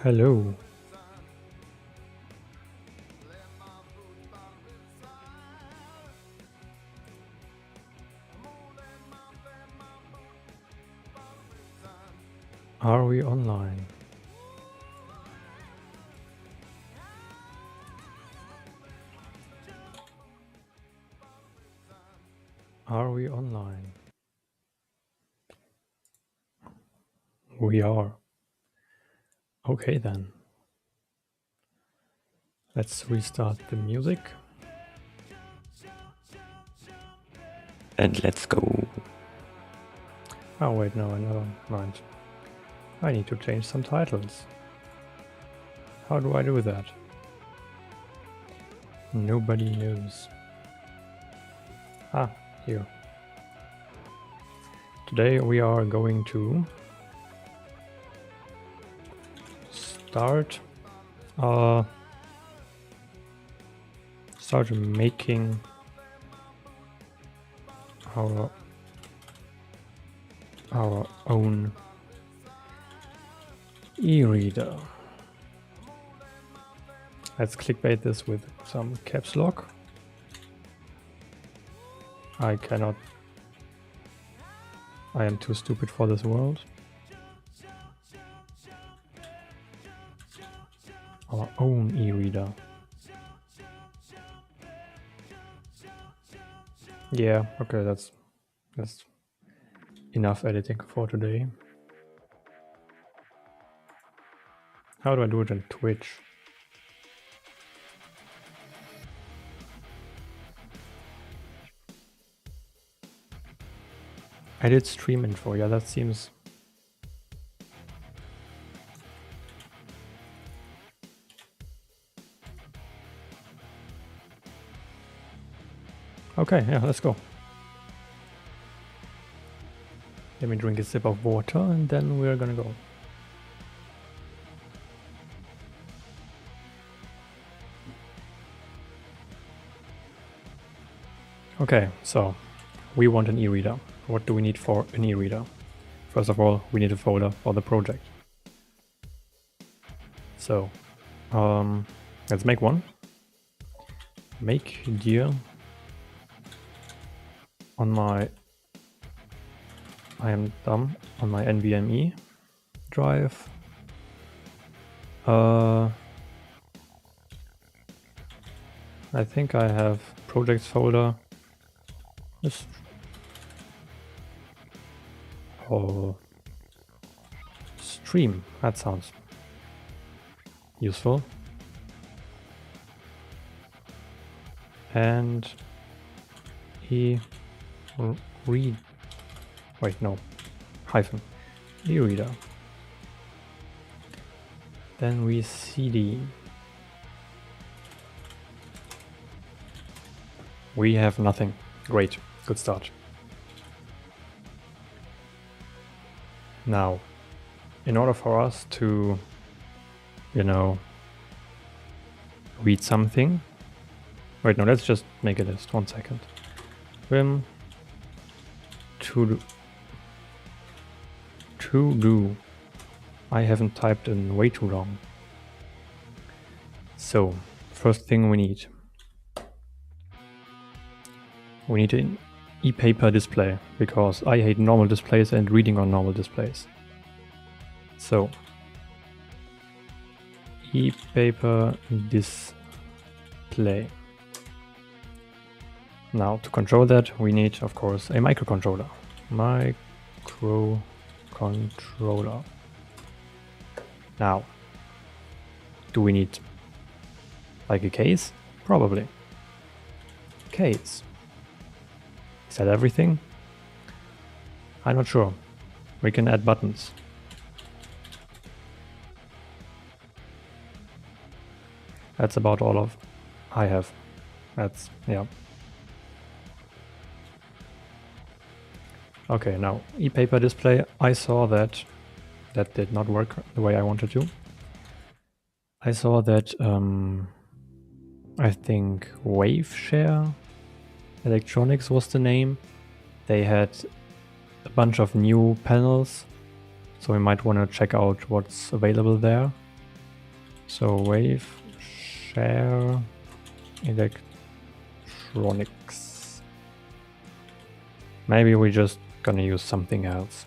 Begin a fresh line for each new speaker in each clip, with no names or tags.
Hello. Are we online? Are we online? We are. Okay then. Let's restart the music.
And let's go.
Oh wait, no, never mind. I need to change some titles. How do I do that? Nobody knows. Ah, here. Today we are going to start making our own e-reader. Let's clickbait this with some caps lock. I am too stupid for this world. Our own e-reader. Yeah, okay, that's enough editing for today. How do I do it in Twitch? Edit stream info. Yeah, that seems... Okay, yeah, let's go. Let me drink a sip of water and then we're gonna go. Okay, so we want an e-reader. What do we need for an e-reader? First of all, we need a folder for the project. So, let's make one. Make dir on my... I am dumb. On my NVMe drive. I think I have projects folder. This... Oh, stream. That sounds useful. And read. Wait, no. Hyphen. E-reader. Then we cd. We have nothing. Great. Good start. Now, in order for us to, read something. Wait, no, let's just make a list. 1 second. Vim to do. I haven't typed in way too long. So, first thing we need. We need an e-paper display, because I hate normal displays and reading on normal displays. So, e-paper display. Now, to control that, we need, of course, a microcontroller. Microcontroller. Now, do we need like a case? Probably. Case. Is that everything? I'm not sure. We can add buttons. That's about all of I have. That's, yeah. Okay, now e-paper display. I saw that did not work the way I wanted to. I saw that I think Waveshare Electronics was the name. They had a bunch of new panels, so we might want to check out what's available there. So Wave Share Electronics. Maybe we're just gonna use something else.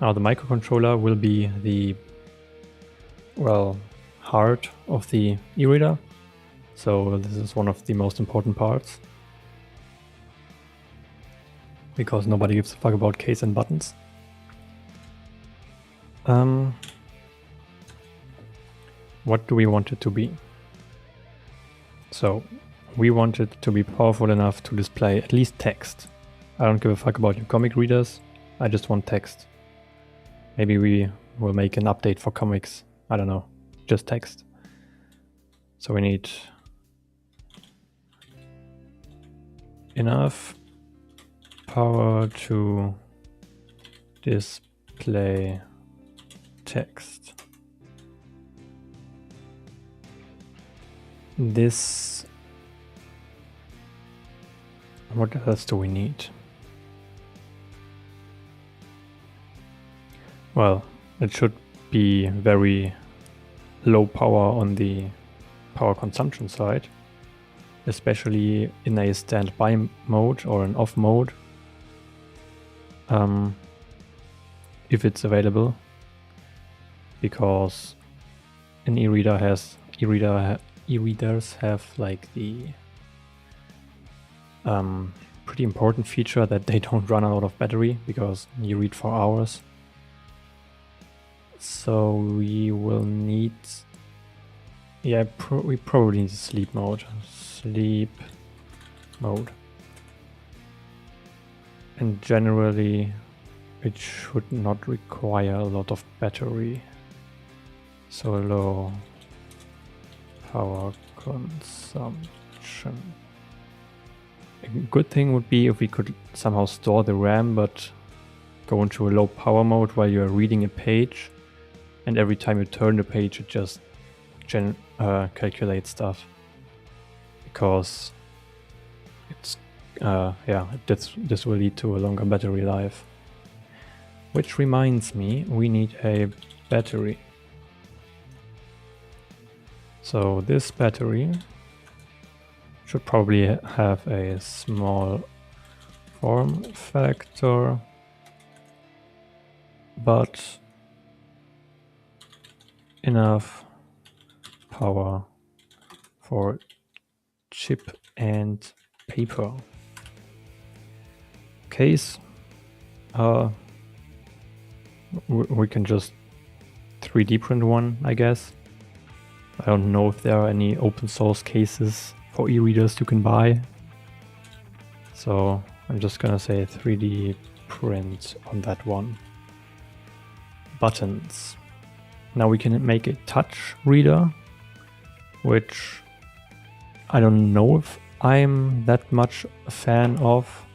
Now the microcontroller will be the, well, heart of the e-reader. So this is one of the most important parts. Because nobody gives a fuck about keys and buttons. What do we want it to be? So we want it to be powerful enough to display at least text. I don't give a fuck about your comic readers. I just want text. Maybe we will make an update for comics. I don't know. Just text. So we need enough power to display text. This. What else do we need? Well, it should be very low power on the power consumption side, especially in a standby mode or an off mode, if it's available, because an e-readers have like the pretty important feature that they don't run out of battery because you read for hours. So we will need, we probably need sleep mode. And generally it should not require a lot of battery. So low power consumption. A good thing would be if we could somehow store the RAM but go into a low power mode while you're reading a page, and every time you turn the page it just calculates stuff, because it's this will lead to a longer battery life. Which reminds me, we need a battery. So this battery should probably have a small form factor, but enough power for chip and paper. Case, we can just 3D print one, I guess. I don't know if there are any open source cases for e-readers you can buy. So I'm just gonna say 3D print on that one. Buttons. Now we can make a touch reader, which I don't know if I'm that much a fan of,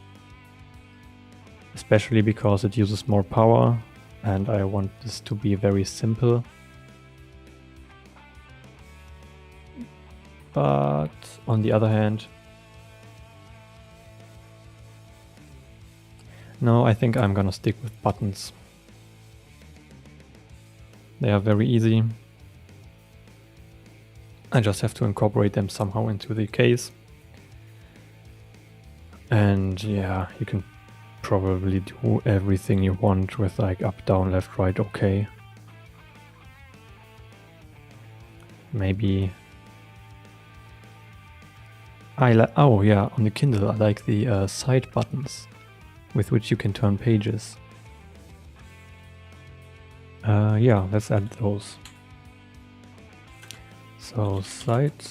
especially because it uses more power and I want this to be very simple. But on the other hand, no, I think I'm gonna stick with buttons. They are very easy. I just have to incorporate them somehow into the case. And yeah, you can probably do everything you want with like up, down, left, right, okay. Maybe oh yeah, on the Kindle I like the side buttons with which you can turn pages. Yeah, let's add those. So side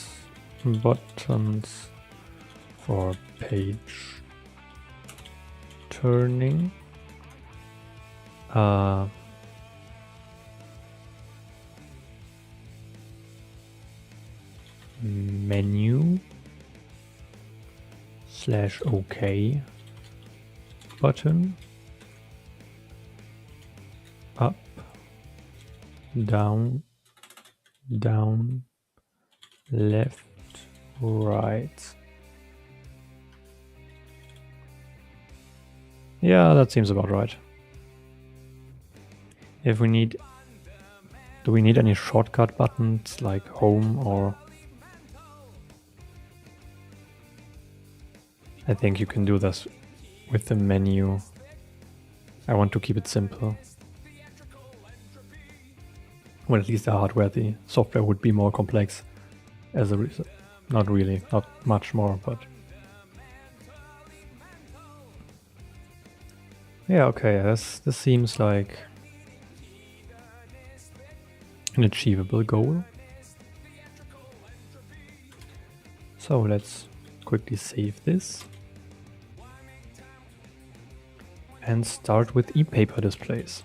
buttons for page turning. Menu /OK button, up, down, down, left, right. Yeah, that seems about right. If we need Do we need any shortcut buttons like home or... I think you can do this with the menu. I want to keep it simple. Well, at least the hardware, the software would be more complex as a result. Not really, not much more, but... Yeah, okay, this seems like an achievable goal. So let's quickly save this and start with e-paper displays.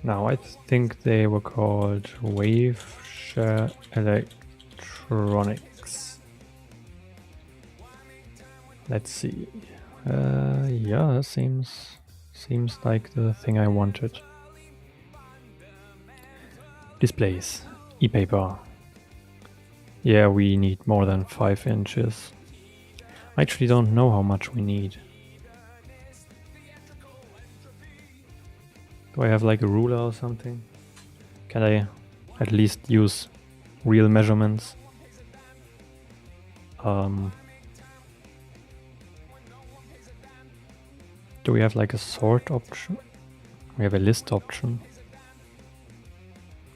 Now I think they were called Waveshare Electronics. Let's see. Yeah, seems like the thing I wanted. Displays, e-paper. Yeah, we need more than 5 inches. I actually don't know how much we need. Do I have like a ruler or something? Can I at least use real measurements? Do we have like a sort option? We have a list option.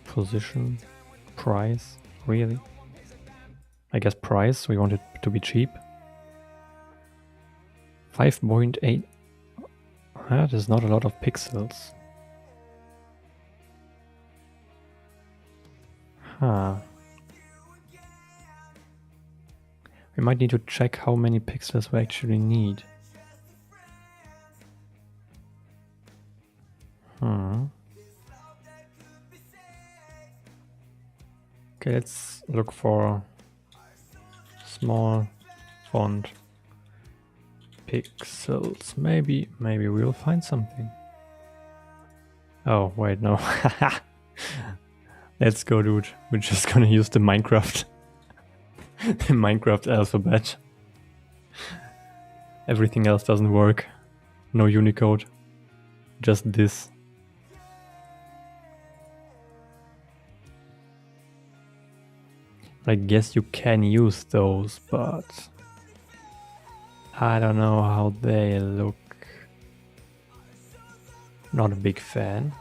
Position, price, really? I guess price, we want it to be cheap. 5.8. That is not a lot of pixels. Huh. We might need to check how many pixels we actually need. Okay, let's look for small font pixels. Maybe we'll find something. Oh, wait, no. Let's go, dude. We're just gonna use the Minecraft the Minecraft alphabet. Everything else doesn't work. No Unicode. Just this. I guess you can use those, but I don't know how they look. Not a big fan.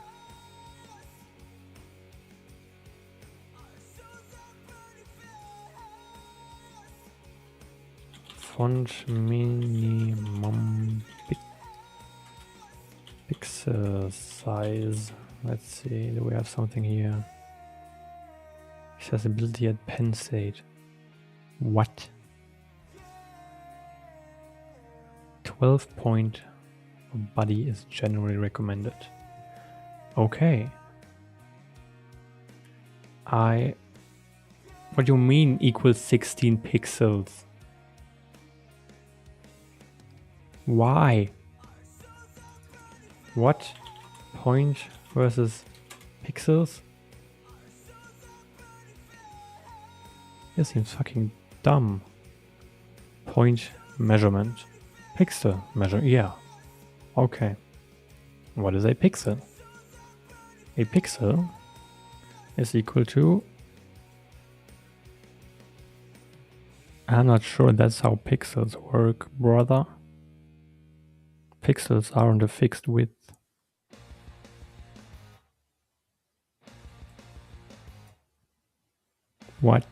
Font minimum pixel size. Let's see, do we have something here? Accessibility at Pensate. What? 12 point body is generally recommended. Okay. What do you mean equals 16 pixels? Why? What? Point versus pixels? This seems fucking dumb. Point measurement. Pixel measure, yeah. Okay. What is a pixel? A pixel is equal to... I'm not sure that's how pixels work, brother. Pixels aren't a fixed width. What?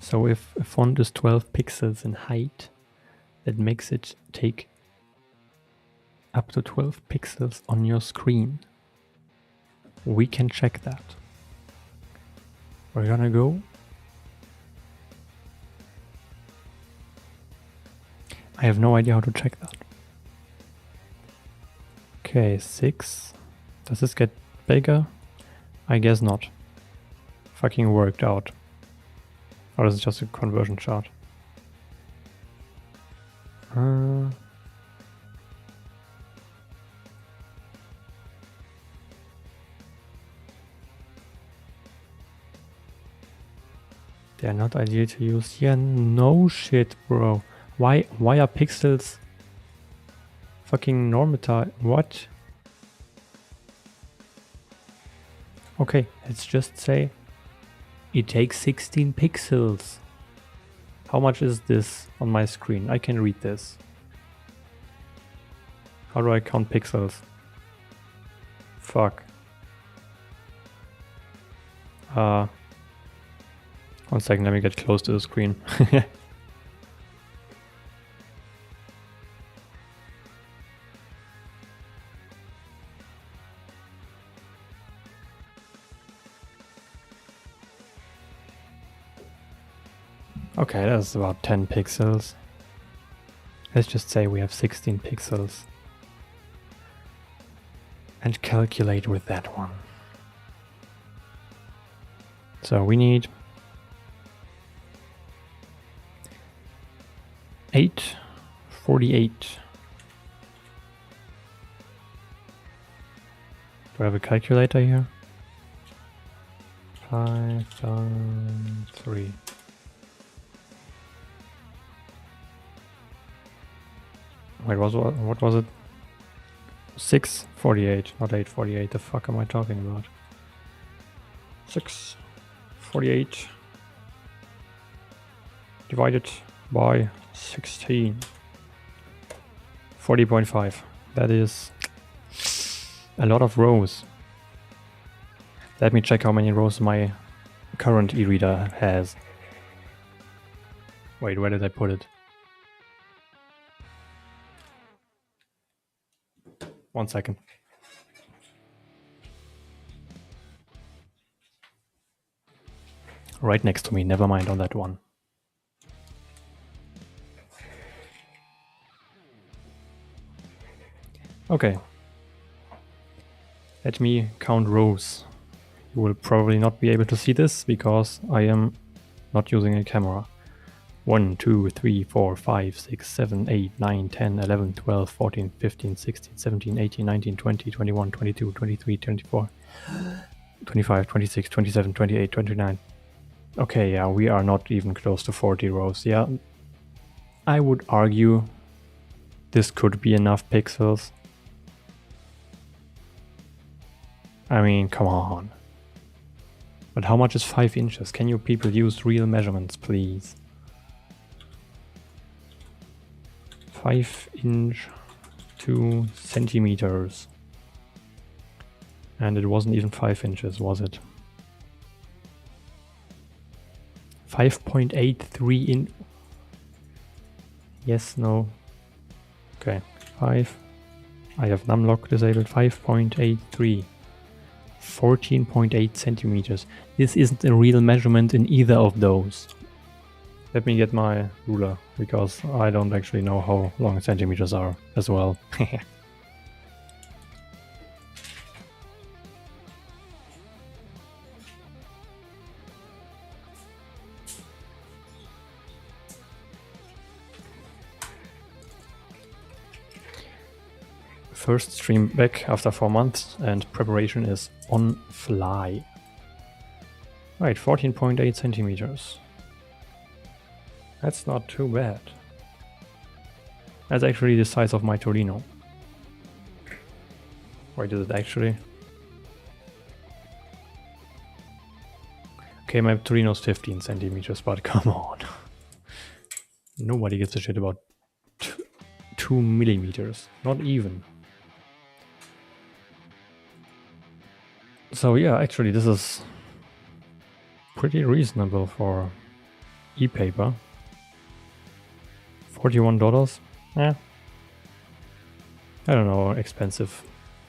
So if a font is 12 pixels in height, that makes it take up to 12 pixels on your screen. We can check that. We're gonna go. I have no idea how to check that. Okay, 6. Does this get bigger? I guess not. Fucking worked out. Or is it just a conversion chart? They're not ideal to use. Yeah, no shit, bro. Why are pixels fucking Normative. What? Okay, let's just say it takes 16 pixels. How much is this on my screen? I can read this. How do I count pixels? Fuck. 1 second, let me get close to the screen. Okay, that's about 10 pixels. Let's just say we have 16 pixels. And calculate with that one. So we need 848. Do I have a calculator here? 5 times 3. Wait, what was it? 648, not 848. The fuck am I talking about? 648 divided by 16. 40.5. That is a lot of rows. Let me check how many rows my current e-reader has. Wait, where did I put it? 1 second. Right next to me, never mind on that one. Okay. Let me count rows. You will probably not be able to see this because I am not using a camera. 1, 2, 3, 4, 5, 6, 7, 8, 9, 10, 11, 12, 14, 15, 16, 17, 18, 19, 20, 21, 22, 23, 24, 25, 26, 27, 28, 29. Okay, yeah, we are not even close to 40 rows. Yeah, I would argue this could be enough pixels. I mean, come on. But how much is 5 inches? Can you people use real measurements, please? 5 inch 2 centimeters. And it wasn't even 5 inches, was it? 5.83 in... Yes, no. Okay, 5. I have numlock disabled. 5.83. 14.8 centimeters. This isn't a real measurement in either of those. Let me get my ruler, because I don't actually know how long centimeters are as well. First stream back after 4 months and preparation is on fly. Right, 14.8 centimeters. That's not too bad. That's actually the size of my Torino. Wait, is it actually? Okay, my Torino's 15 centimeters, but come on. Nobody gives a shit about 2 millimeters. Not even. So yeah, actually this is pretty reasonable for e-paper. $41? Eh. I don't know how expensive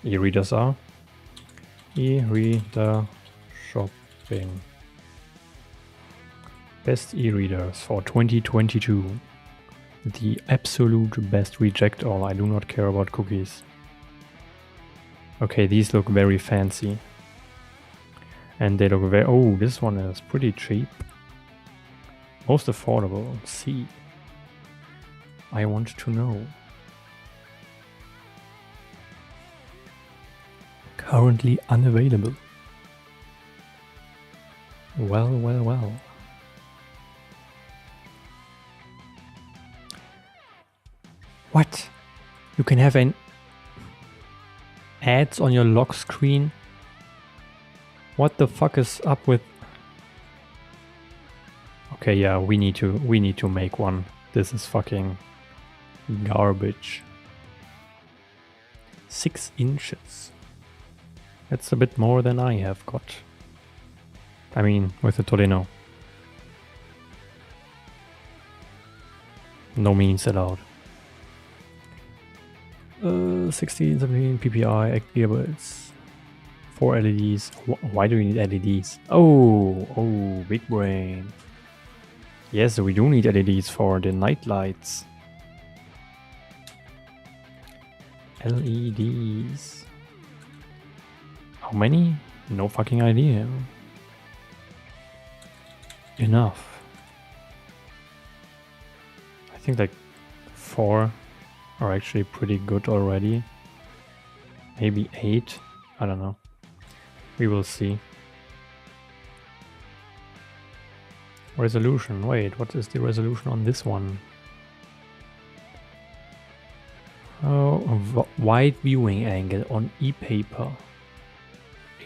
e-readers are. E-reader shopping. Best e-readers for 2022. The absolute best. Reject all. I do not care about cookies. Okay, these look very fancy. And they look very... Oh, this one is pretty cheap. Most affordable. C. I want to know. Currently unavailable. Well, well, well. What? You can have an ads on your lock screen. What the fuck is up with? Okay, yeah, we need to make one. This is fucking garbage. 6 inches. That's a bit more than I have got. I mean, with the Torino. No means allowed. 16, 17 PPI, gearbox, 4 LEDs. Why do you need LEDs? Oh, big brain. Yes, we do need LEDs for the night lights. LEDs. How many? No fucking idea. Enough. I think like 4 are actually pretty good already. Maybe 8. I don't know. We will see. Resolution. Wait, what is the resolution on this one? Oh, wide viewing angle on e-paper.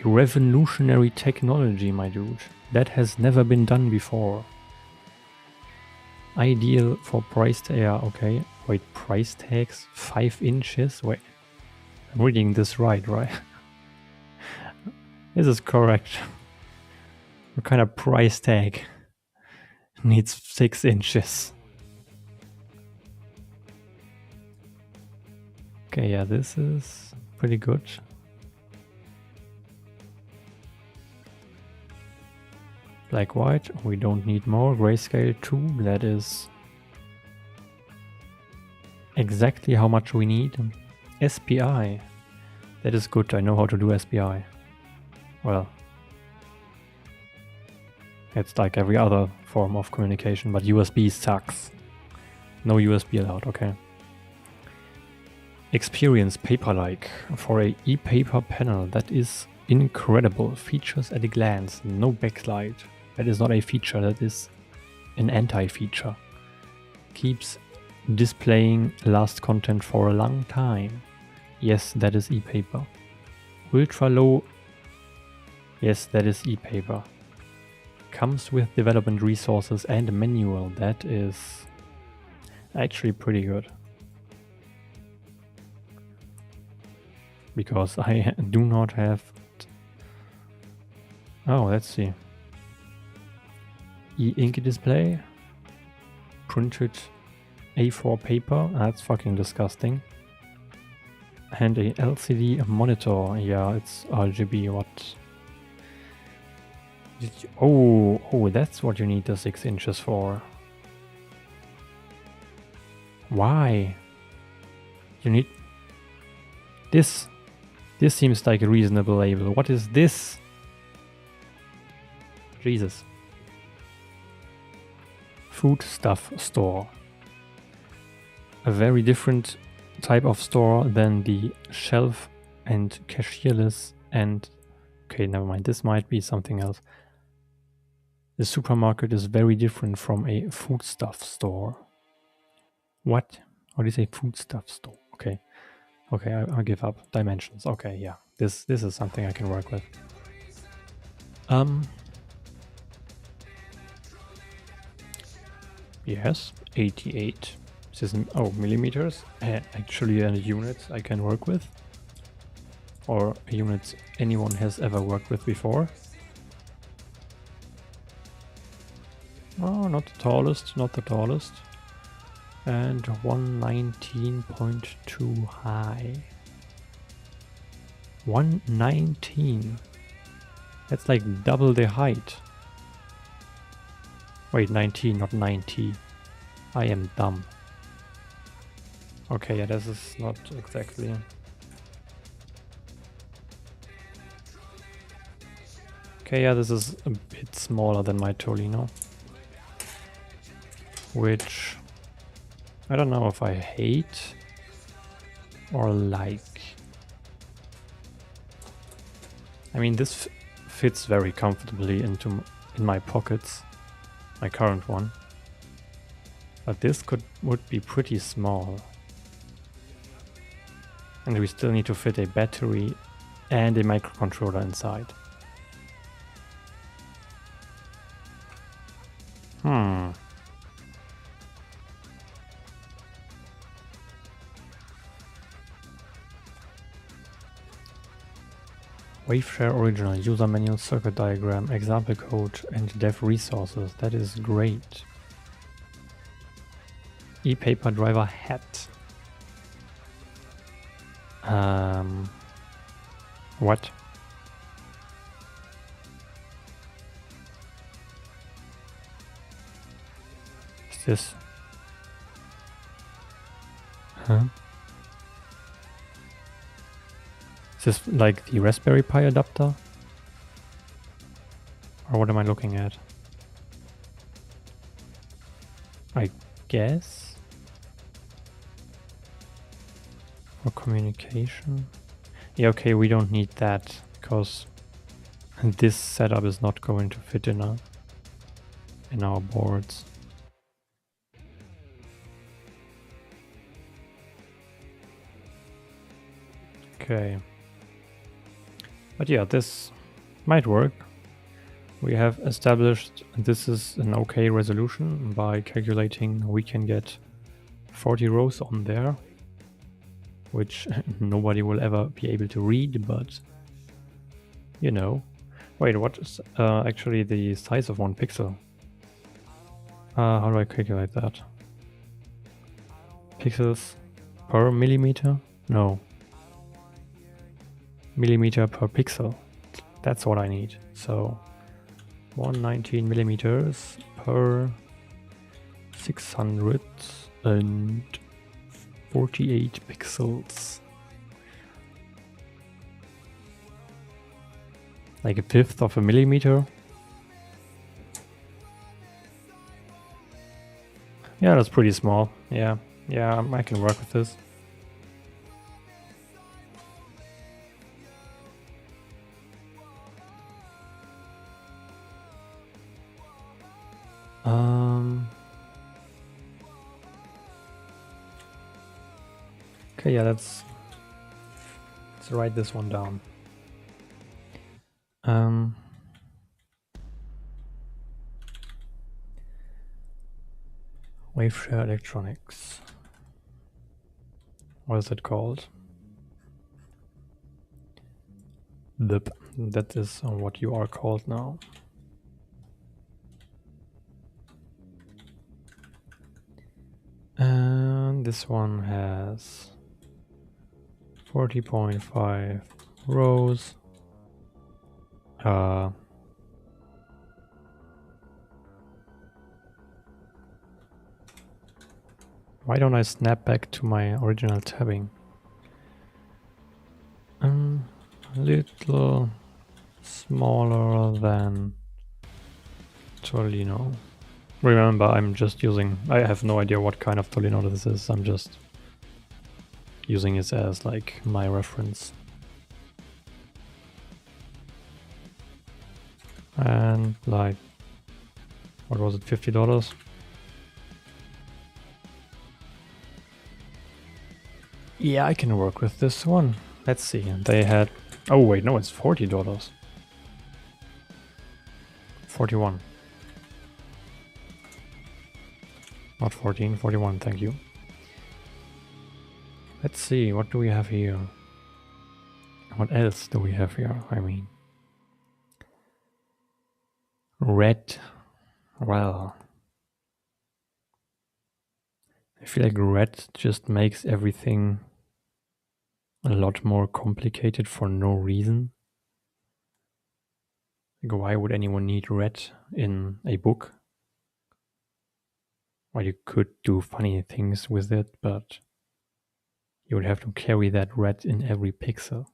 A revolutionary technology, my dude. That has never been done before. Ideal for price tag. Yeah, okay. Wait, price tags 5 inches? Wait, I'm reading this right? This is correct. What kind of price tag needs 6 inches? Okay, yeah, this is pretty good. Black white, we don't need more. Grayscale 2, that is exactly how much we need. SPI, that is good. I know how to do SPI. Well, it's like every other form of communication, but USB sucks. No USB allowed, okay. Experience Paper-like for a e-paper panel. That is incredible. Features at a glance. No backlight. That is not a feature, that is an anti-feature. Keeps displaying last content for a long time. Yes, that is e-paper. Ultra low. Yes, that is e-paper. Comes with development resources and a manual. That is actually pretty good. Because I do not have... Oh, let's see. E-ink display. Printed A4 paper. That's fucking disgusting. And a LCD monitor. Yeah, it's RGB. What? Oh, that's what you need the 6 inches for. Why? You need... This seems like a reasonable label. What is this? Jesus. Food stuff store. A very different type of store than the shelf and cashierless and... Okay, never mind. This might be something else. The supermarket is very different from a foodstuff store. What? What is a foodstuff store? Okay. Okay, I'll give up. Dimensions. Okay, yeah. This is something I can work with. Yes, 88. This is, millimeters. Actually a unit I can work with. Or a unit anyone has ever worked with before. Oh, not the tallest, not the tallest. And 119.2 high. 119. That's like double the height. Wait, 19, not 90. I am dumb. Okay, yeah, this is not exactly... Okay, yeah, this is a bit smaller than my Tolino. Which... I don't know if I hate or like. I mean, this fits very comfortably in my pockets, my current one. But this would be pretty small. And we still need to fit a battery and a microcontroller inside. Waveshare original, user manual, circuit diagram, example code, and dev resources. That is great. E-paper driver hat. What? Is this? Huh? Is this like the Raspberry Pi adapter? Or what am I looking at? I guess? For communication? Yeah, okay, we don't need that because this setup is not going to fit in our boards. Okay. But yeah, this might work. We have established this is an okay resolution. By calculating, we can get 40 rows on there, which nobody will ever be able to read, but you know. Wait, what is actually the size of one pixel? How do I calculate that? Pixels per millimeter? No. Millimeter per pixel. That's what I need. So 119 millimeters per 648 pixels. Like a fifth of a millimeter. Yeah, that's pretty small. Yeah, I can work with this. Okay, yeah, let's write this one down. Waveshare Electronics. What is it called? That is what you are called now. And this one has 40.5 rows. Why don't I snap back to my original tabbing? A little smaller than Tolino. Remember, I'm just using... I have no idea what kind of Tolino this is. I'm just using it as like my reference. And like, what was it, $50? Yeah, I can work with this one. Let's see. They had... Oh wait, no, it's $40. 41. Not 14, 41, thank you. Let's see, what do we have here? What else do we have here? I mean... Red. Well... I feel like red just makes everything a lot more complicated for no reason. Like, why would anyone need red in a book? Well, you could do funny things with it, but you would have to carry that red in every pixel.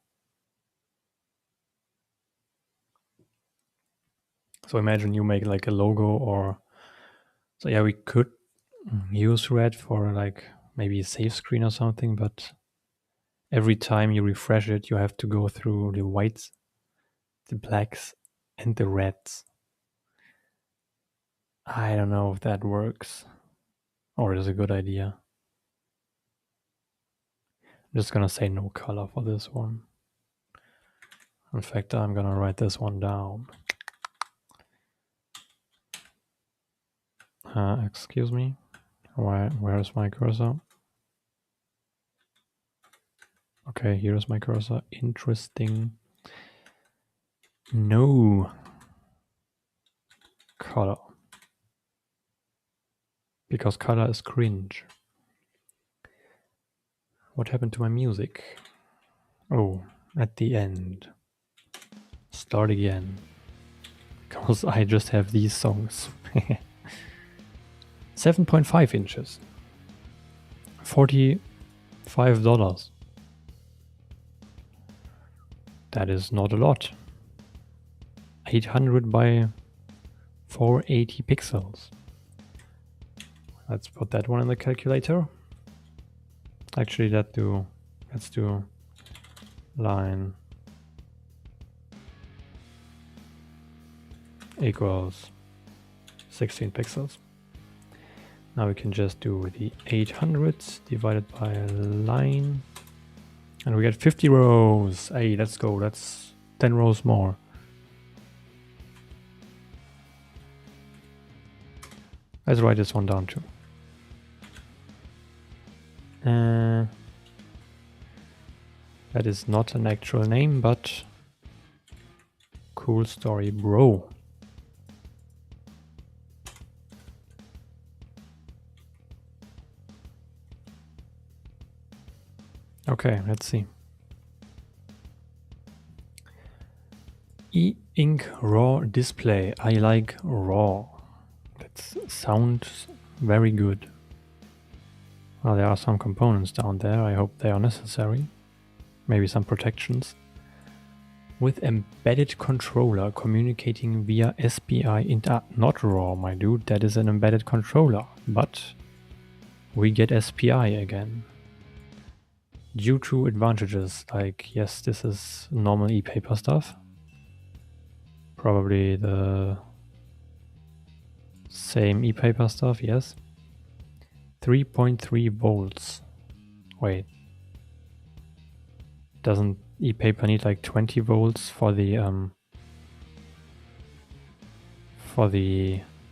So imagine you make like a logo or... So yeah, we could use red for like maybe a save screen or something, but every time you refresh it, you have to go through the whites, the blacks, and the reds. I don't know if that works or is a good idea. just gonna say no color for this one. In fact, I'm gonna write this one down. Excuse me. Where is my cursor? Okay, here's my cursor. Interesting. No color. Because color is cringe. What happened to my music? Oh, at the end. Start again. Because I just have these songs. 7.5 inches. $45. That is not a lot. 800 by 480 pixels. Let's put that one in the calculator. Actually, let's do line equals 16 pixels. Now we can just do the 800 divided by a line, and we get 50 rows. Hey, let's go. That's 10 rows more. Let's write this one down too. That is not an actual name, but cool story, bro. Okay, let's see. E-Ink RAW display. I like RAW. That sounds very good. Well, there are some components down there. I hope they are necessary. Maybe some protections. With embedded controller communicating via SPI. Not RAW, my dude. That is an embedded controller. But we get SPI again. Due to advantages, like, yes, this is normal e-paper stuff. Probably the same e-paper stuff, yes. 3.3 volts. Wait. Doesn't e-paper need like 20 volts for the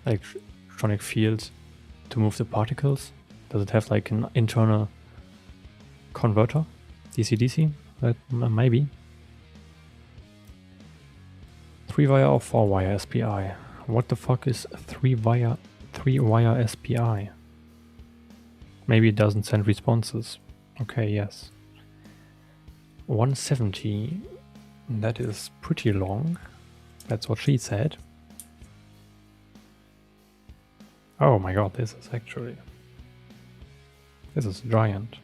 electronic field to move the particles? Does it have like an internal converter? DC-DC? That maybe. 3-wire or 4-wire SPI? What the fuck is 3-wire SPI? Maybe it doesn't send responses. Okay, yes. 170. That is pretty long. That's what she said. Oh my god, this is giant.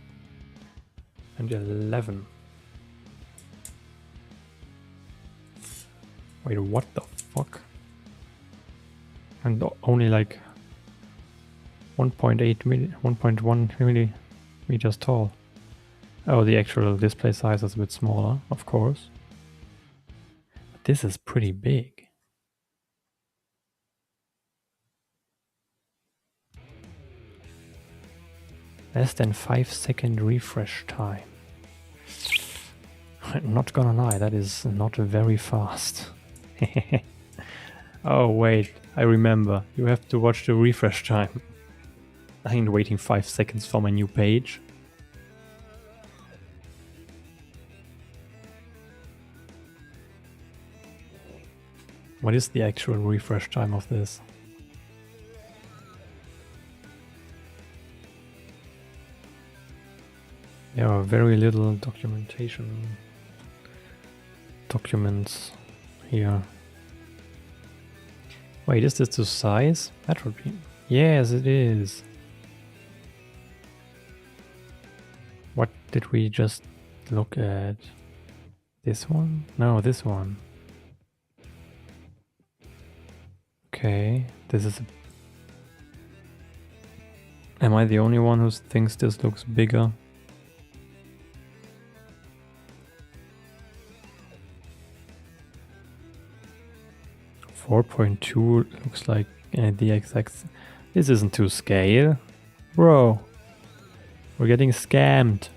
And 11. Wait, what the fuck? And only like 1.1 millimeters tall. Oh, the actual display size is a bit smaller, of course. But this is pretty big. Less than 5-second refresh time. I'm not gonna lie, that is not very fast. Oh wait, I remember. You have to watch the refresh time. I ain't waiting 5 seconds for my new page. What is the actual refresh time of this? There are very little documents here. Wait, is this the size? That would be... Yes, it is. What did we just look at? This one? No, this one. Okay, this is... Am I the only one who thinks this looks bigger? .2 looks like the exact... This isn't to scale. Bro, we're getting scammed.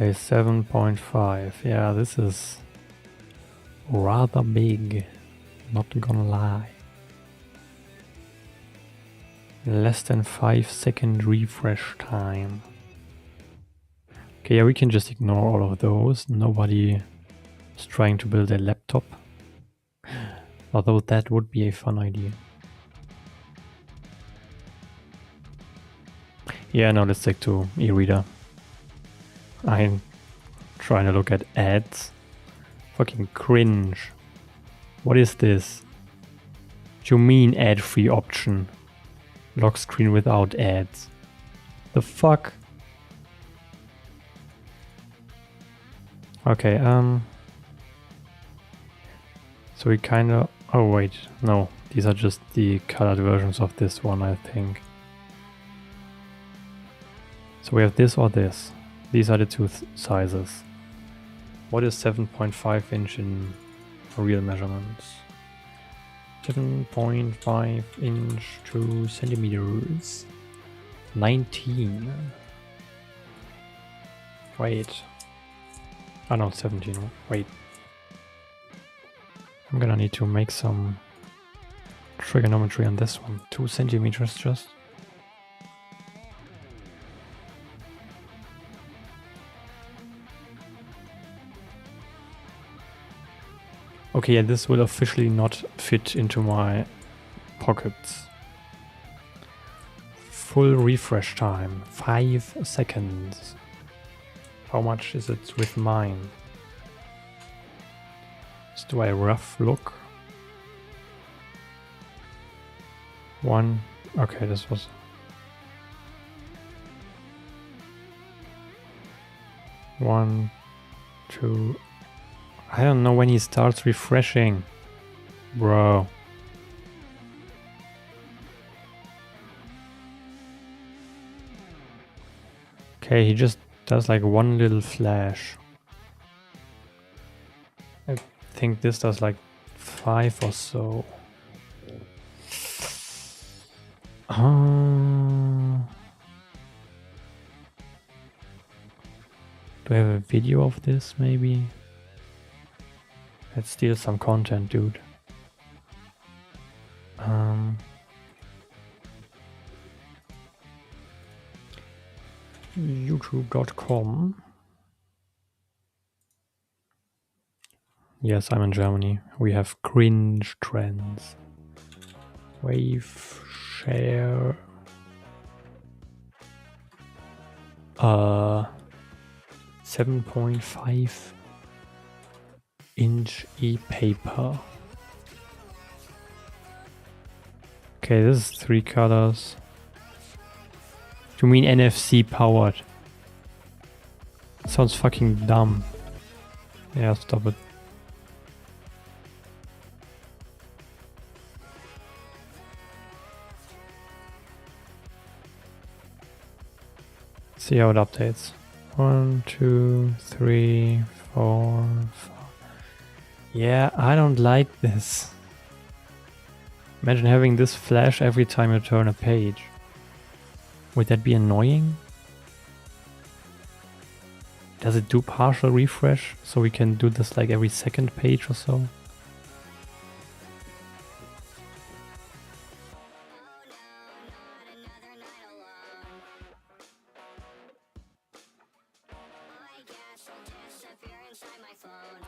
Okay, 7.5. Yeah, this is rather big. Not gonna lie. Less than 5-second refresh time. Okay, yeah, we can just ignore all of those. Nobody is trying to build a laptop. Although that would be a fun idea. Yeah, now let's take to e-reader. I'm trying to look at ads. Fucking cringe. What is this? What you mean ad-free option? Lock screen without ads. The fuck? Okay, so we kinda... Oh wait, no. These are just the colored versions of this one, I think. So we have this or this. These are the two sizes. What is 7.5 inch in real measurements? 7.5 inch to centimeters. 19. Wait. Oh no, 17. Wait. I'm gonna need to make some trigonometry on this one. 2 centimeters just. Okay, yeah, this will officially not fit into my pockets. Full refresh time, 5 seconds. How much is it with mine? Let's do a rough look. 1, okay, this was... One, 2... I don't know when he starts refreshing. Bro. Okay, he just does like one little flash. I think this does like 5 or so. Do I have a video of this maybe? Let's steal some content, dude. YouTube.com. Yes, I'm in Germany. We have cringe trends. Wave share. 7.5 inch e-paper. Okay, this is 3 colors. Do you mean NFC powered? Sounds fucking dumb. Yeah, stop it. See how it updates. 1, 2, 3, 4, 5. Yeah, I don't like this. Imagine having this flash every time you turn a page. Would that be annoying? Does it do partial refresh so we can do this like every second page or so?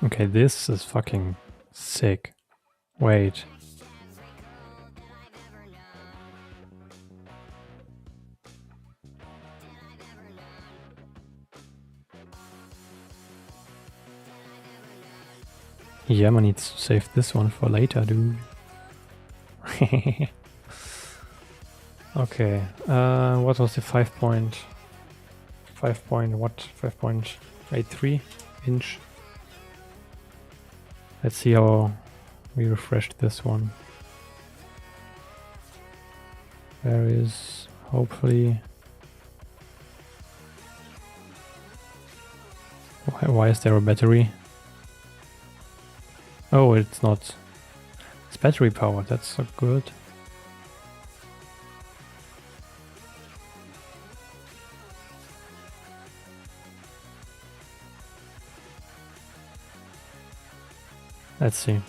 Okay, this is fucking sick. Wait. Yammer needs to save this one for later, dude. Okay, what was the 5.83 inch? Let's see how we refreshed this one. There is hopefully... Why is there a battery? Oh, it's not. It's battery powered, that's so good. Let's see.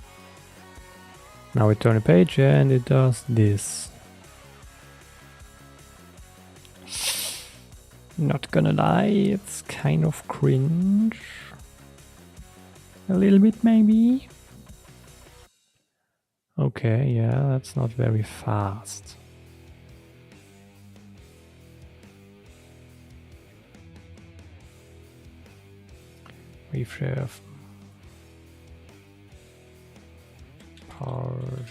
Now we turn a page and it does this. Not gonna lie, it's kind of cringe. A little bit maybe. Okay, yeah, that's not very fast. Refresh. Partial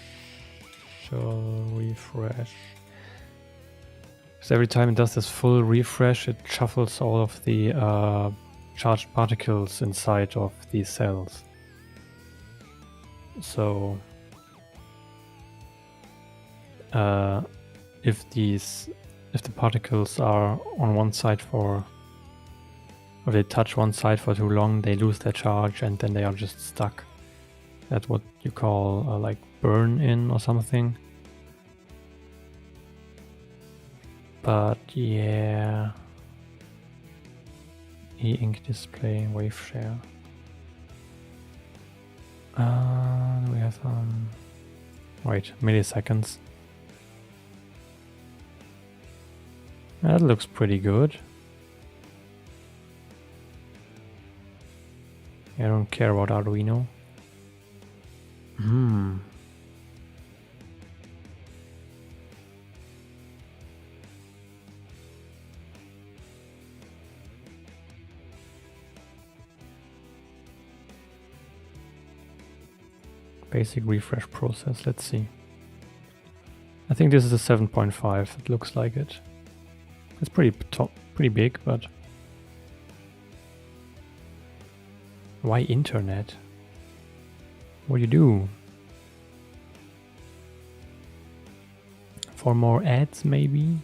refresh. So every time it does this full refresh, it shuffles all of the charged particles inside of these cells. So if the particles are on one side or they touch one side for too long, they lose their charge and then they are just stuck. That's what you call like burn in or something. But yeah, e-ink display, wave share. We have wait, milliseconds. That looks pretty good. I don't care about Arduino. Basic refresh process, let's see. I think this is a 7.5, it looks like it. It's pretty big, but... Why internet? What do you do? For more ads, maybe?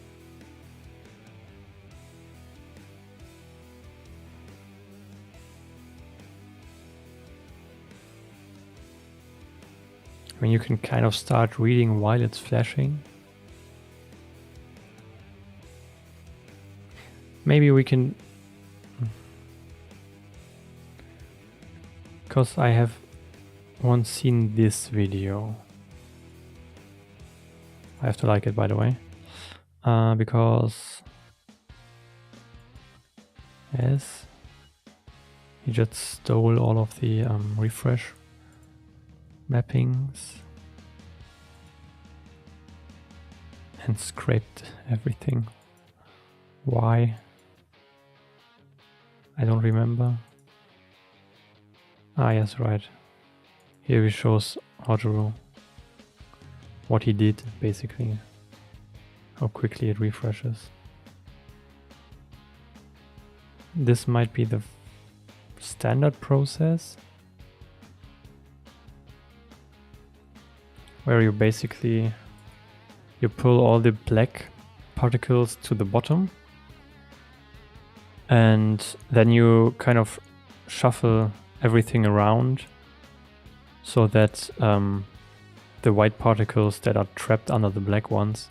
I mean, you can kind of start reading while it's flashing. Maybe we can... Because I have once seen this video. I have to like it, by the way. Because... Yes. He just stole all of the refresh mappings and scraped everything. Why? I don't remember. Ah, yes, right. Here he shows how to... what he did, basically. How quickly it refreshes. This might be the standard process, where you basically you pull all the black particles to the bottom and then you kind of shuffle everything around so that the white particles that are trapped under the black ones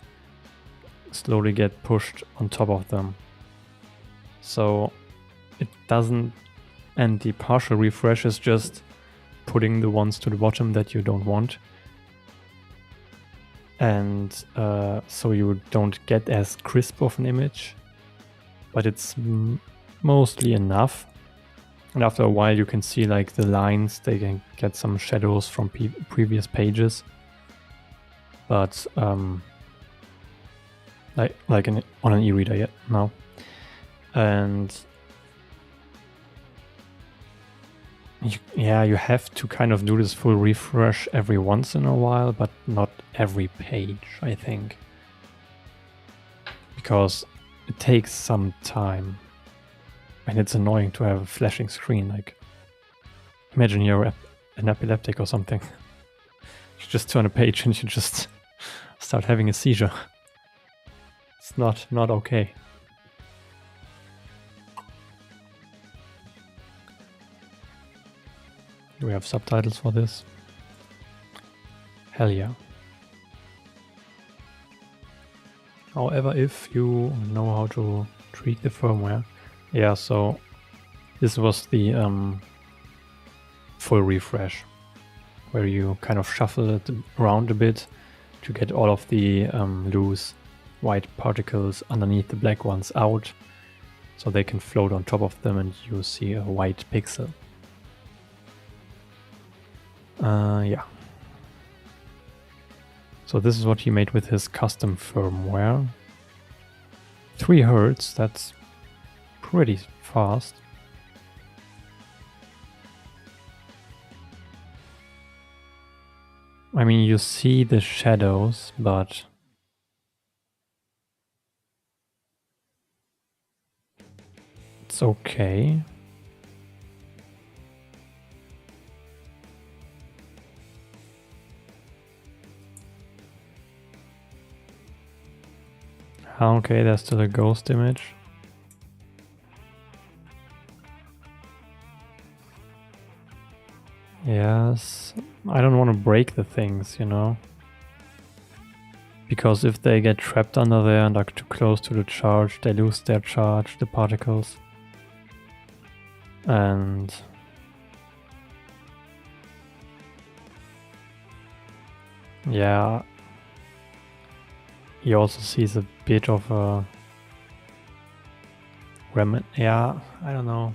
slowly get pushed on top of them. So it doesn't, and the partial refresh is just putting the ones to the bottom that you don't want. And so you don't get as crisp of an image, but it's mostly enough. And after a while you can see like the lines, they can get some shadows from previous pages. But like on an e-reader yet now. And you have to kind of do this full refresh every once in a while, but not every page, I think. Because it takes some time. And it's annoying to have a flashing screen. Like, imagine you're an epileptic or something. You just turn a page and you just start having a seizure. It's not okay. Do we have subtitles for this? Hell yeah. However, if you know how to tweak the firmware. Yeah, so this was the full refresh. where you kind of shuffle it around a bit to get all of the loose white particles underneath the black ones out, so they can float on top of them and you see a white pixel. Yeah. So this is what he made with his custom firmware. 3 Hz, that's pretty fast. I mean, you see the shadows, but it's okay. Okay, there's still a ghost image. Yes, I don't want to break the things, you know? Because if they get trapped under there and are too close to the charge, they lose their charge, the particles. And yeah, he also sees a bit of a yeah, I don't know.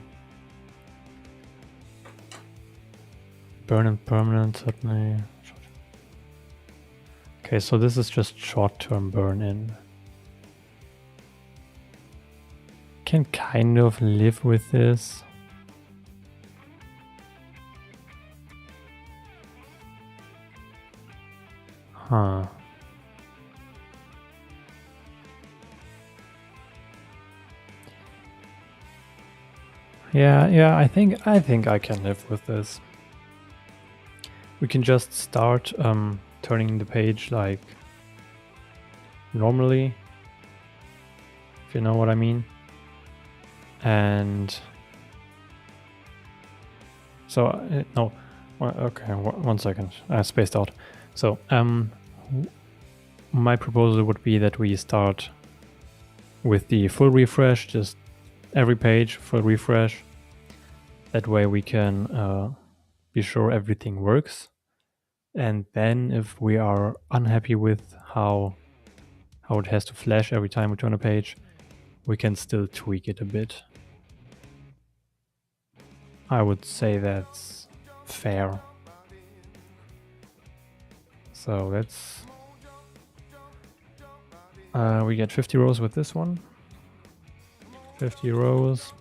Burn and permanent, certainly. Okay, so this is just short-term burn-in. Can kind of live with this. Huh. Yeah, I think I can live with this. We can just start turning the page like normally, if you know what I mean. And so no, okay, 1 second, I spaced out. So my proposal would be that we start with the full refresh, just every page full refresh. That way we can be sure everything works. And then if we are unhappy with how it has to flash every time we turn a page, we can still tweak it a bit. I would say that's fair. So let's we get 50 rows with this one. 50 rows.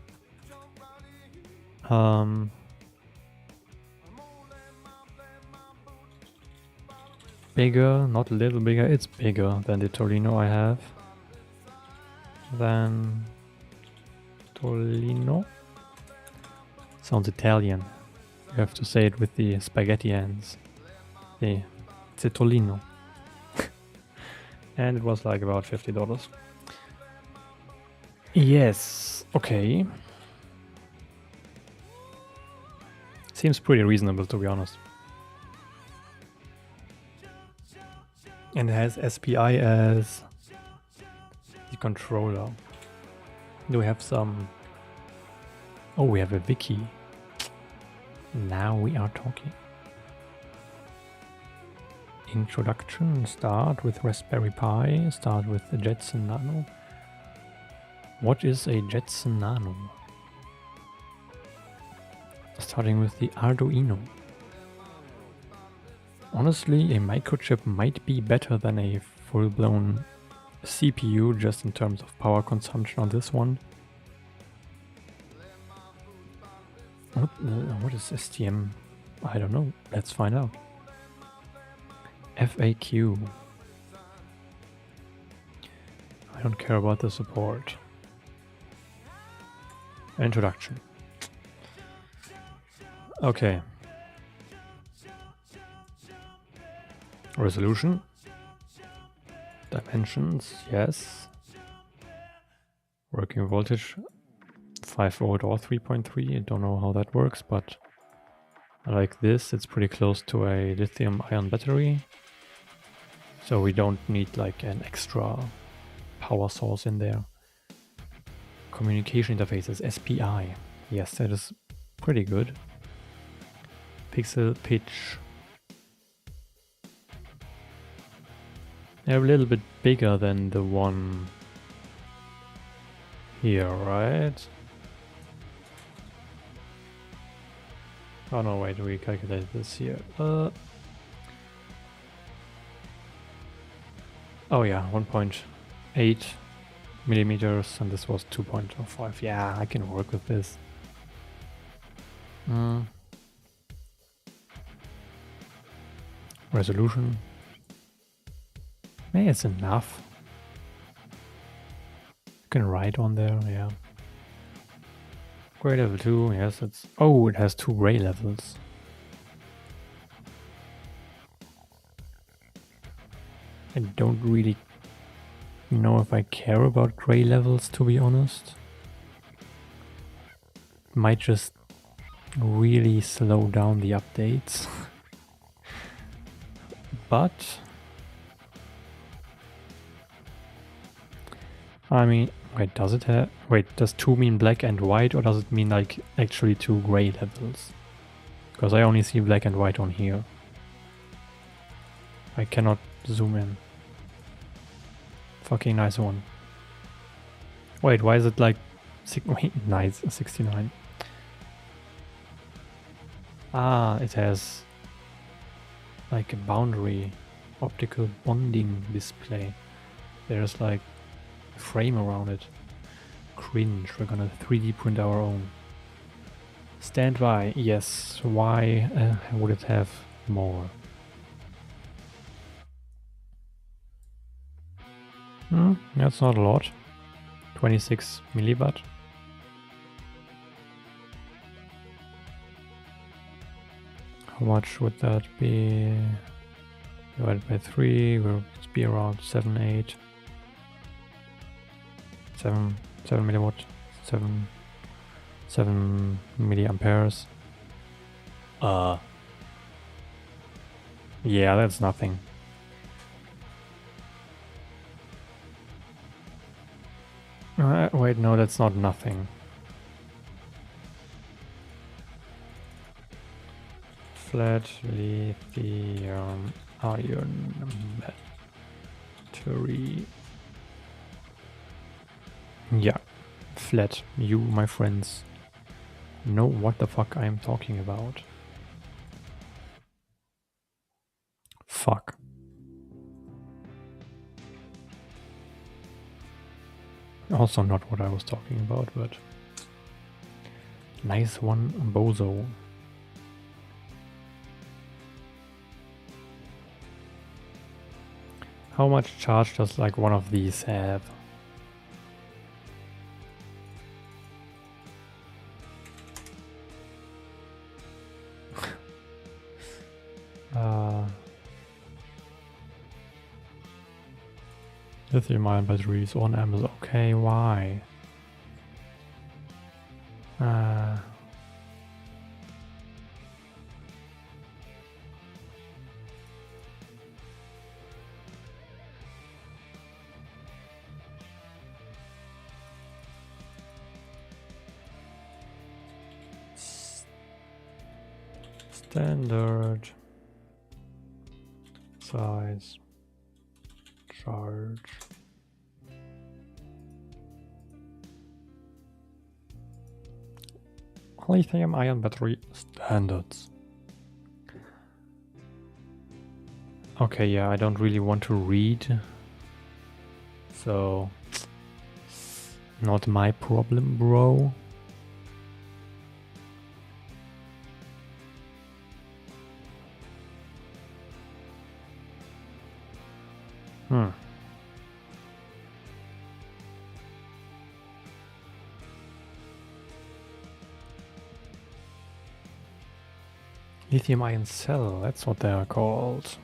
Bigger, not a little bigger, it's bigger than the Tolino I have. Then Tolino. Sounds Italian. You have to say it with the spaghetti ends. It's a Tolino. And it was like about $50. Yes, okay. Seems pretty reasonable, to be honest. And it has SPI as the controller. Do we have some... Oh, we have a wiki. Now we are talking. Introduction, start with Raspberry Pi, start with the Jetson Nano. What is a Jetson Nano? Starting with the Arduino. Honestly, a microchip might be better than a full-blown CPU just in terms of power consumption on this one. What is STM? I don't know. Let's find out. FAQ. I don't care about the support. Introduction. Okay. Resolution. Dimensions, yes. Working voltage, 5 volt or 3.3. I don't know how that works, but I like this. It's pretty close to a lithium-ion battery. So we don't need like an extra power source in there. Communication interfaces, SPI. Yes, that is pretty good. Pixel pitch They're a little bit bigger than the one here, right? Oh no, wait, we calculated this here. Oh yeah, 1.8 millimeters, and this was 2.05. Yeah, I can work with this. Resolution. Maybe it's enough. You can write on there, yeah. Gray level 2, yes, it's... Oh, it has 2 gray levels. I don't really know if I care about gray levels, to be honest. Might just really slow down the updates. But I mean, wait, does it have... Wait, does 2 mean black and white, or does it mean like actually 2 gray levels? Because I only see black and white on here. I cannot zoom in. Fucking nice one. Wait, why is it like... Wait, nice, 69. Ah, it has like a boundary optical bonding display. There's like a frame around it. Cringe, we're gonna 3D print our own. Stand by, yes. Why would it have more? That's not a lot. 26 millibaud. How much would that be? Divided by 3 will be around 7, 8. 7 milliwatt, 7 milliamperes. Yeah, that's nothing. Wait, no, that's not nothing. Flat lithium ion battery. Yeah, flat. You, my friends, know what the fuck I am talking about. Fuck. Also not what I was talking about, but nice one, bozo. How much charge does like one of these have? Lithium-ion batteries on Amazon. Okay, why? Standard size charge. Lithium-ion battery standards. Okay, yeah, I don't really want to read, so not my problem, bro. Lithium-ion cell, that's what they are called.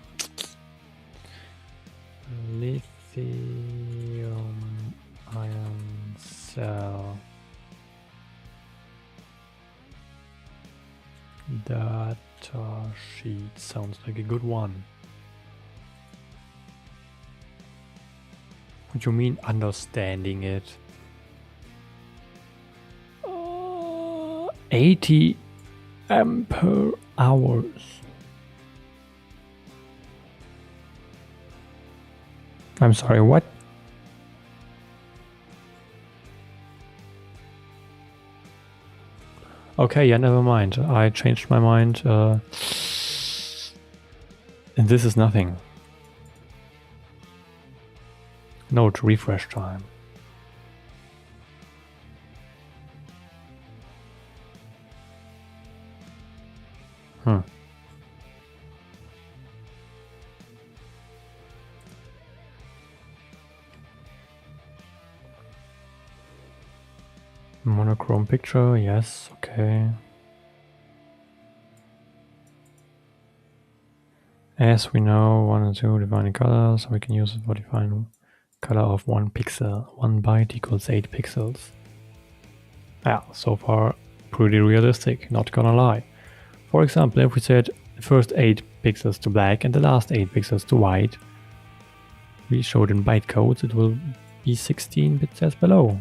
Lithium-ion cell. Data sheet sounds like a good one. What do you mean understanding it? 80 ampere hours. I'm sorry, what? Okay, yeah, never mind. I changed my mind. And this is nothing. Note refresh time. Monochrome picture, yes, okay. As we know, 1 and 2 defining colors, so we can use it for define color of 1 pixel. 1 byte equals 8 pixels. Yeah, so far pretty realistic, not gonna lie. For example, if we set the first 8 pixels to black and the last 8 pixels to white, we showed in byte codes, it will be 16 bits as below.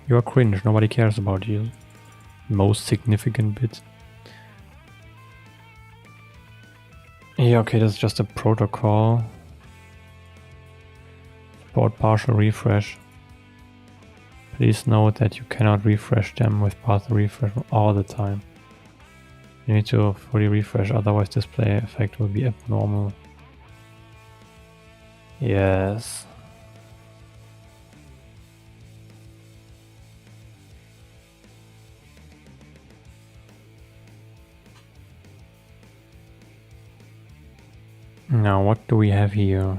You are cringe, nobody cares about you. Most significant bit. Yeah, okay, that's just a protocol. Support partial refresh. Please note that you cannot refresh them with partial refresh all the time. You need to fully refresh, otherwise display effect will be abnormal. Yes. Now what do we have here?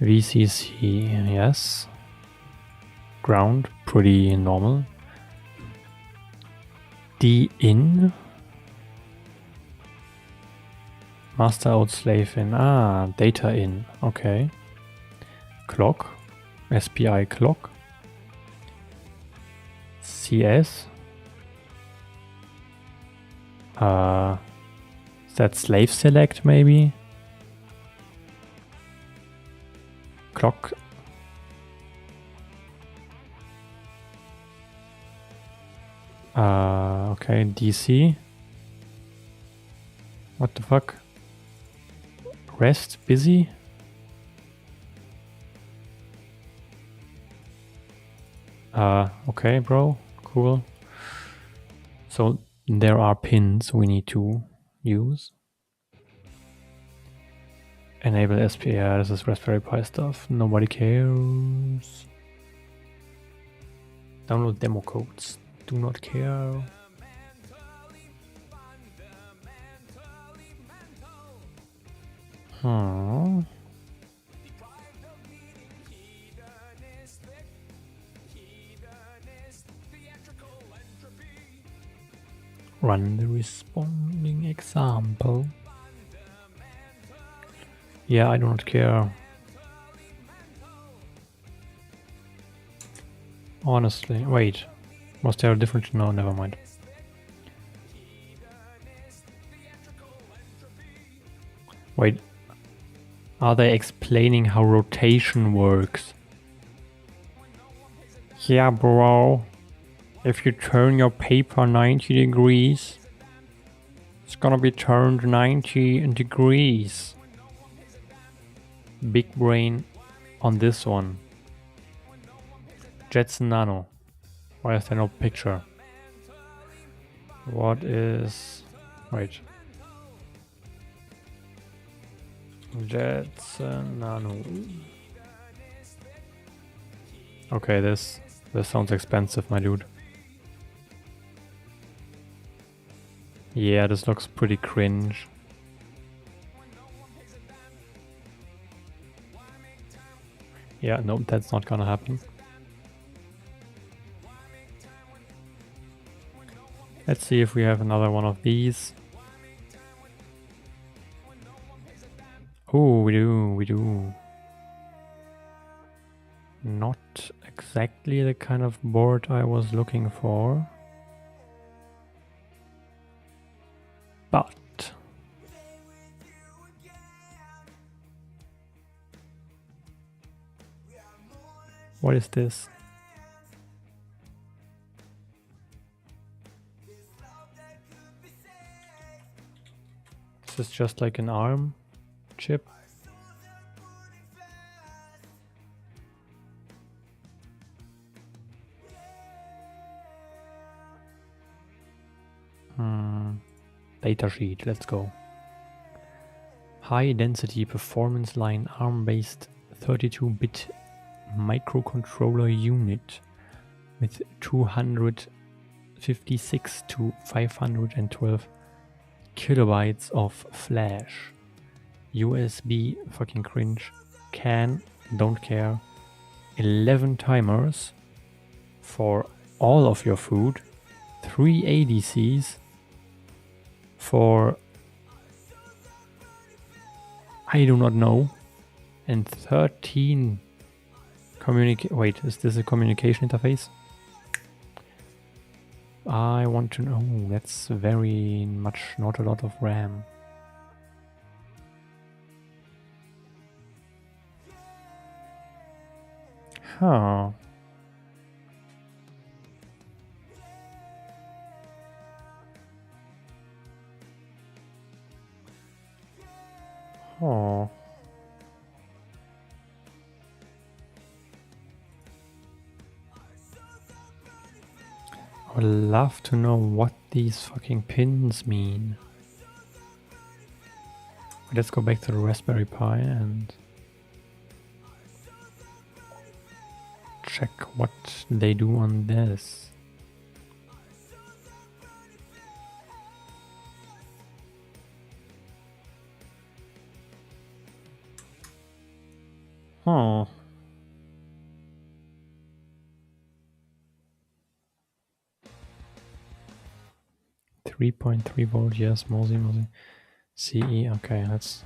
VCC, yes. Ground, pretty normal. D-in. Master out, slave in. Ah, data in. Okay. Clock. SPI clock. CS. Is that slave select maybe? Clock. Okay, DC. What the fuck? Rest, busy? Okay, bro, cool. So there are pins we need to use. Enable SPI, this is Raspberry Pi stuff, nobody cares. Download demo codes, do not care. Run the responding example. Yeah, I do not care. Honestly, wait. Was there a difference? No, never mind. Wait. Are they explaining how rotation works? Yeah, bro. If you turn your paper 90 degrees, it's gonna be turned 90 degrees. Big brain on this one. Jetson Nano. Why is there no picture? What is... Wait. Jetson Nano. Okay, this sounds expensive, my dude. Yeah, this looks pretty cringe. Yeah, no, that's not gonna happen. Let's see if we have another one of these. Oh, we do. Not exactly the kind of board I was looking for. But... What is this? Is this just like an ARM chip? Datasheet, let's go. High density performance line ARM-based 32-bit microcontroller unit with 256 to 512 kilobytes of flash. USB, fucking cringe. Can, don't care. 11 timers for all of your food. 3 ADCs for I do not know. And 13 wait, is this a communication interface? I want to know. That's very much not a lot of RAM. Huh. Oh. I would love to know what these fucking pins mean. Let's go back to the Raspberry Pi and check what they do on this. Oh. .3 volt, yes, Mosi. CE, okay, that's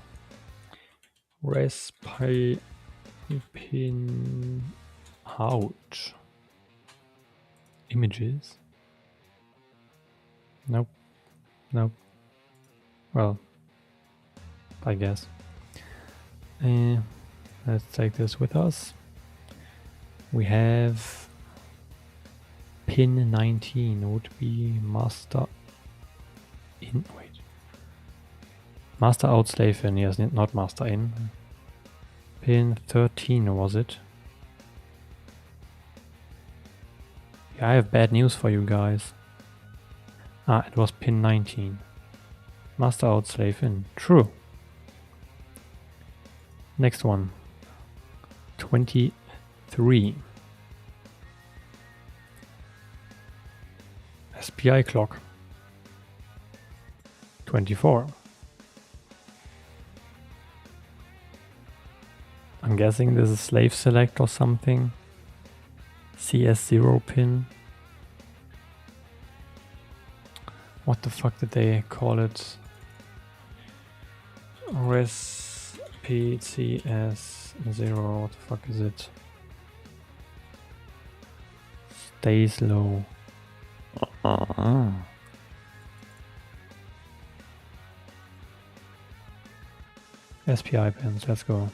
Raspberry pin out. Images? Nope. Nope. Well, I guess. Let's take this with us. We have pin 19 would be master in. Wait. Master out, slave in. Yes, not master in. Pin 13 was it? Yeah, I have bad news for you guys. Ah, it was pin 19. Master out, slave in. True. Next one. 23. SPI clock. 24. I'm guessing this is slave select or something. CS0 pin. What the fuck did they call it? RSPCS0. What the fuck is it? Stays low. SPI pins, let's go.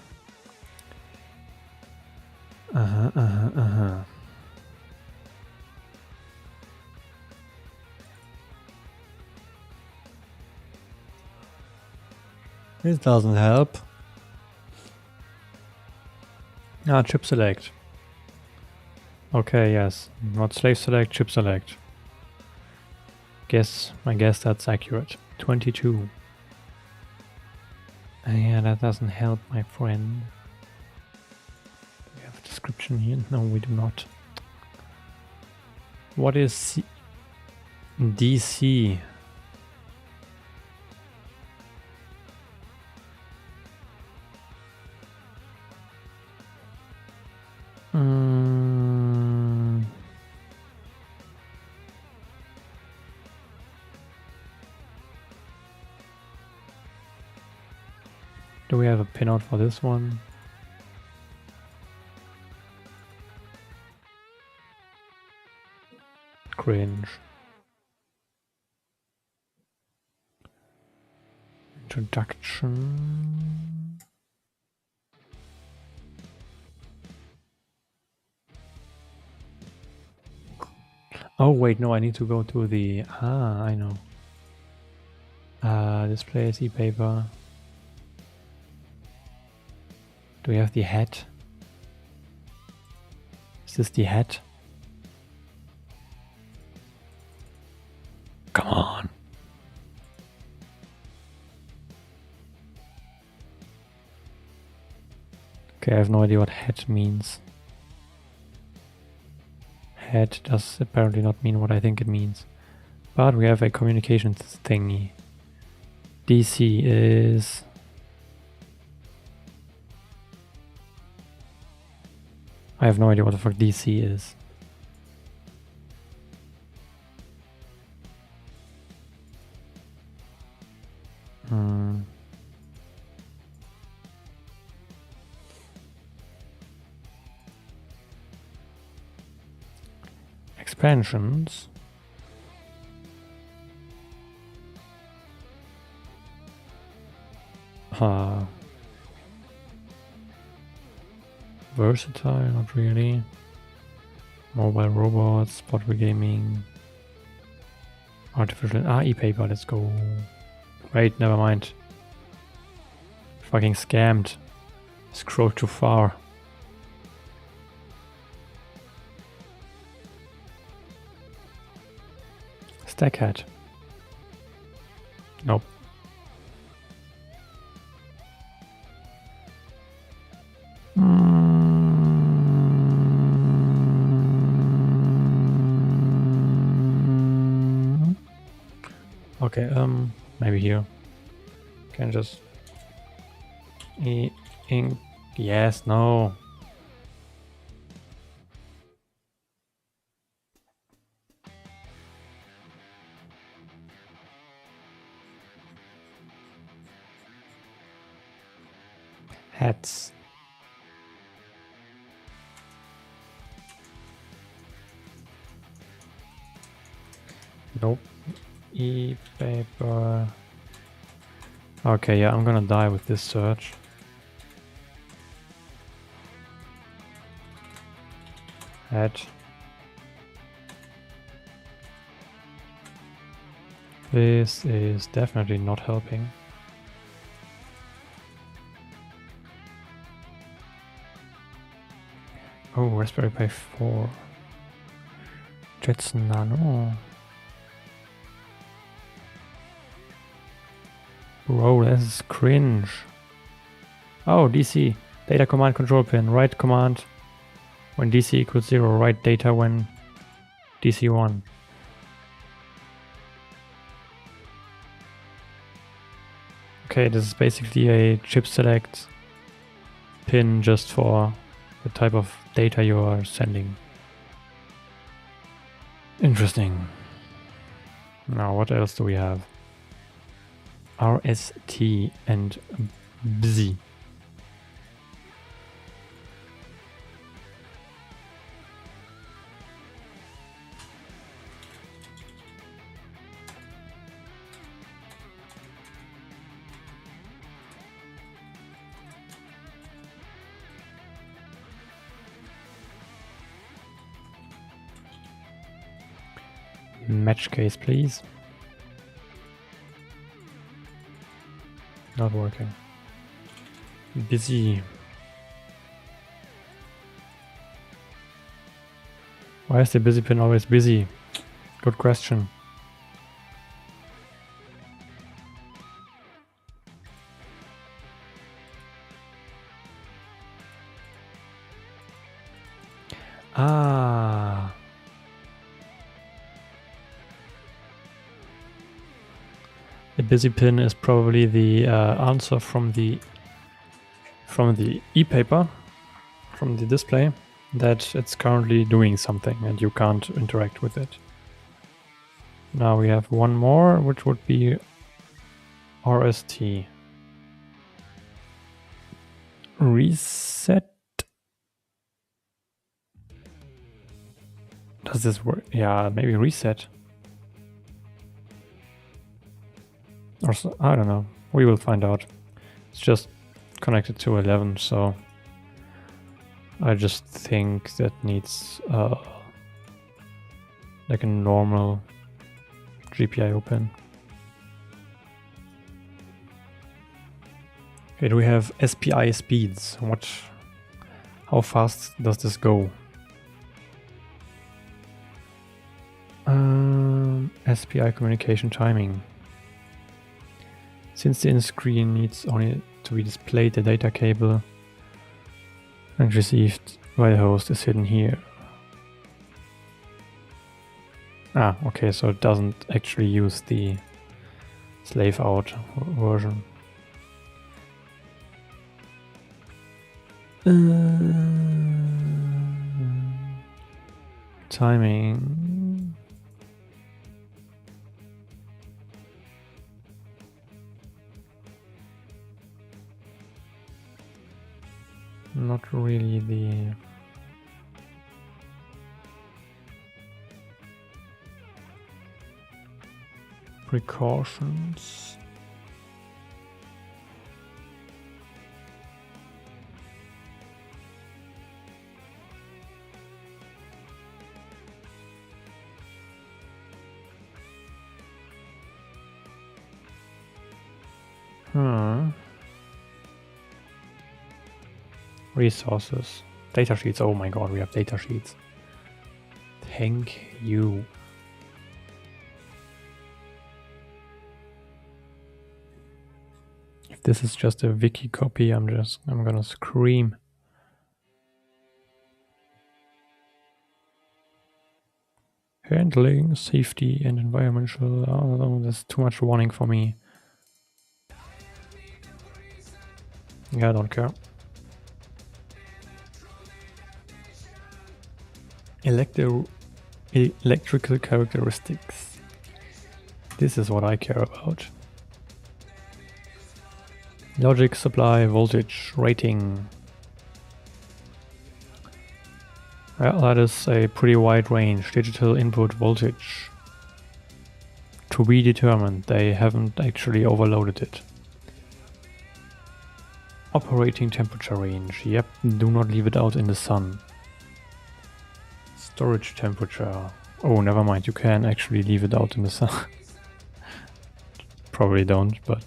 This doesn't help. Ah, chip select. Okay, yes. Not slave select, chip select. I guess that's accurate. 22. Yeah, that doesn't help, my friend. Do we have a description here? No, we do not. What is DC? Do we have a pinout for this one? Cringe. Introduction. Oh wait, no, I need to go to the... I know. Display is e-paper. Do we have the hat? Is this the hat? Come on. Okay, I have no idea what hat means. Hat does apparently not mean what I think it means. But we have a communications thingy. DC is... I have no idea what the fuck DC is. Expansions. Versatile, not really. Mobile robots, Spotway gaming. Artificial e-paper, let's go. Wait, never mind. Fucking scammed. Scrolled too far. Stack hat. Nope. Okay, maybe here. Can just ink. Yes, no. Hats. Nope. E-paper. Okay, yeah, I'm gonna die with this search. Hat. This is definitely not helping. Oh, Raspberry Pi 4. Jetson Nano. Bro, this is cringe. Oh, DC. Data command control pin. Write command when DC equals 0. Write data when DC 1. Okay, this is basically a chip select pin just for the type of data you are sending. Interesting. Now, what else do we have? RST and BSI. Match case, please. Not working. Busy. Why is the busy pin always busy? Good question. Ah. The busy pin is probably the answer from the e-paper, from the display, that it's currently doing something and you can't interact with it. Now we have one more, which would be RST. Reset. Does this work? Yeah, maybe reset. Or so, I don't know. We will find out. It's just connected to 11, so I just think that needs like a normal GPIO pin. Okay, do we have SPI speeds? How fast does this go? SPI communication timing. Since the in-screen needs only to be displayed, the data cable and received by the host is hidden here. Ah, okay, so it doesn't actually use the slave out version. Timing. Not really the precautions. Resources. Datasheets. Oh my god, we have datasheets. Thank you. If this is just a wiki copy, I'm gonna scream. Handling, safety and environmental. Oh, that's too much warning for me. Yeah, I don't care. Electrical characteristics. This is what I care about. Logic, supply, voltage, rating. Well, that is a pretty wide range. Digital input voltage. To be determined. They haven't actually overloaded it. Operating temperature range. Yep, do not leave it out in the sun. Storage temperature. Oh, never mind. You can actually leave it out in the sun. Probably don't, but...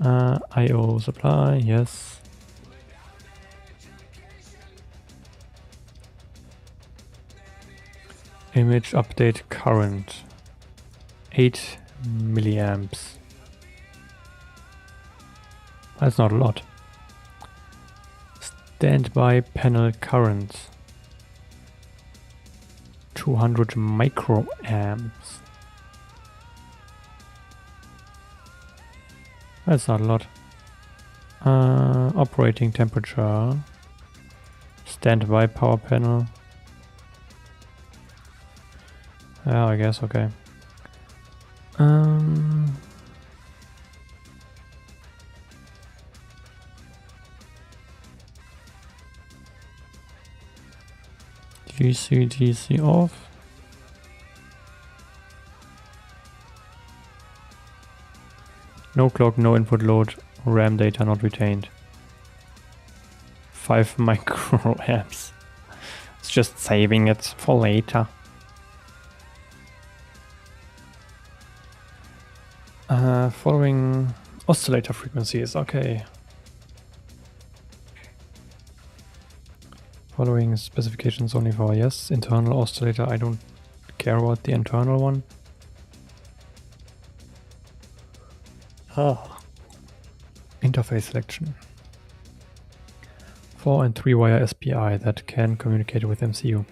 I/O supply, yes. Image update current. 8 milliamps. That's not a lot. Standby panel current. 200 microamps. That's not a lot. Operating temperature. Standby power panel. Yeah, I guess, okay. DC off. No clock, no input load, RAM data not retained. 5 microamps. It's just saving it for later. Following oscillator frequencies, okay. Following specifications only for, yes, internal oscillator, I don't care about the internal one. Interface selection. 4 and 3 wire SPI that can communicate with MCU.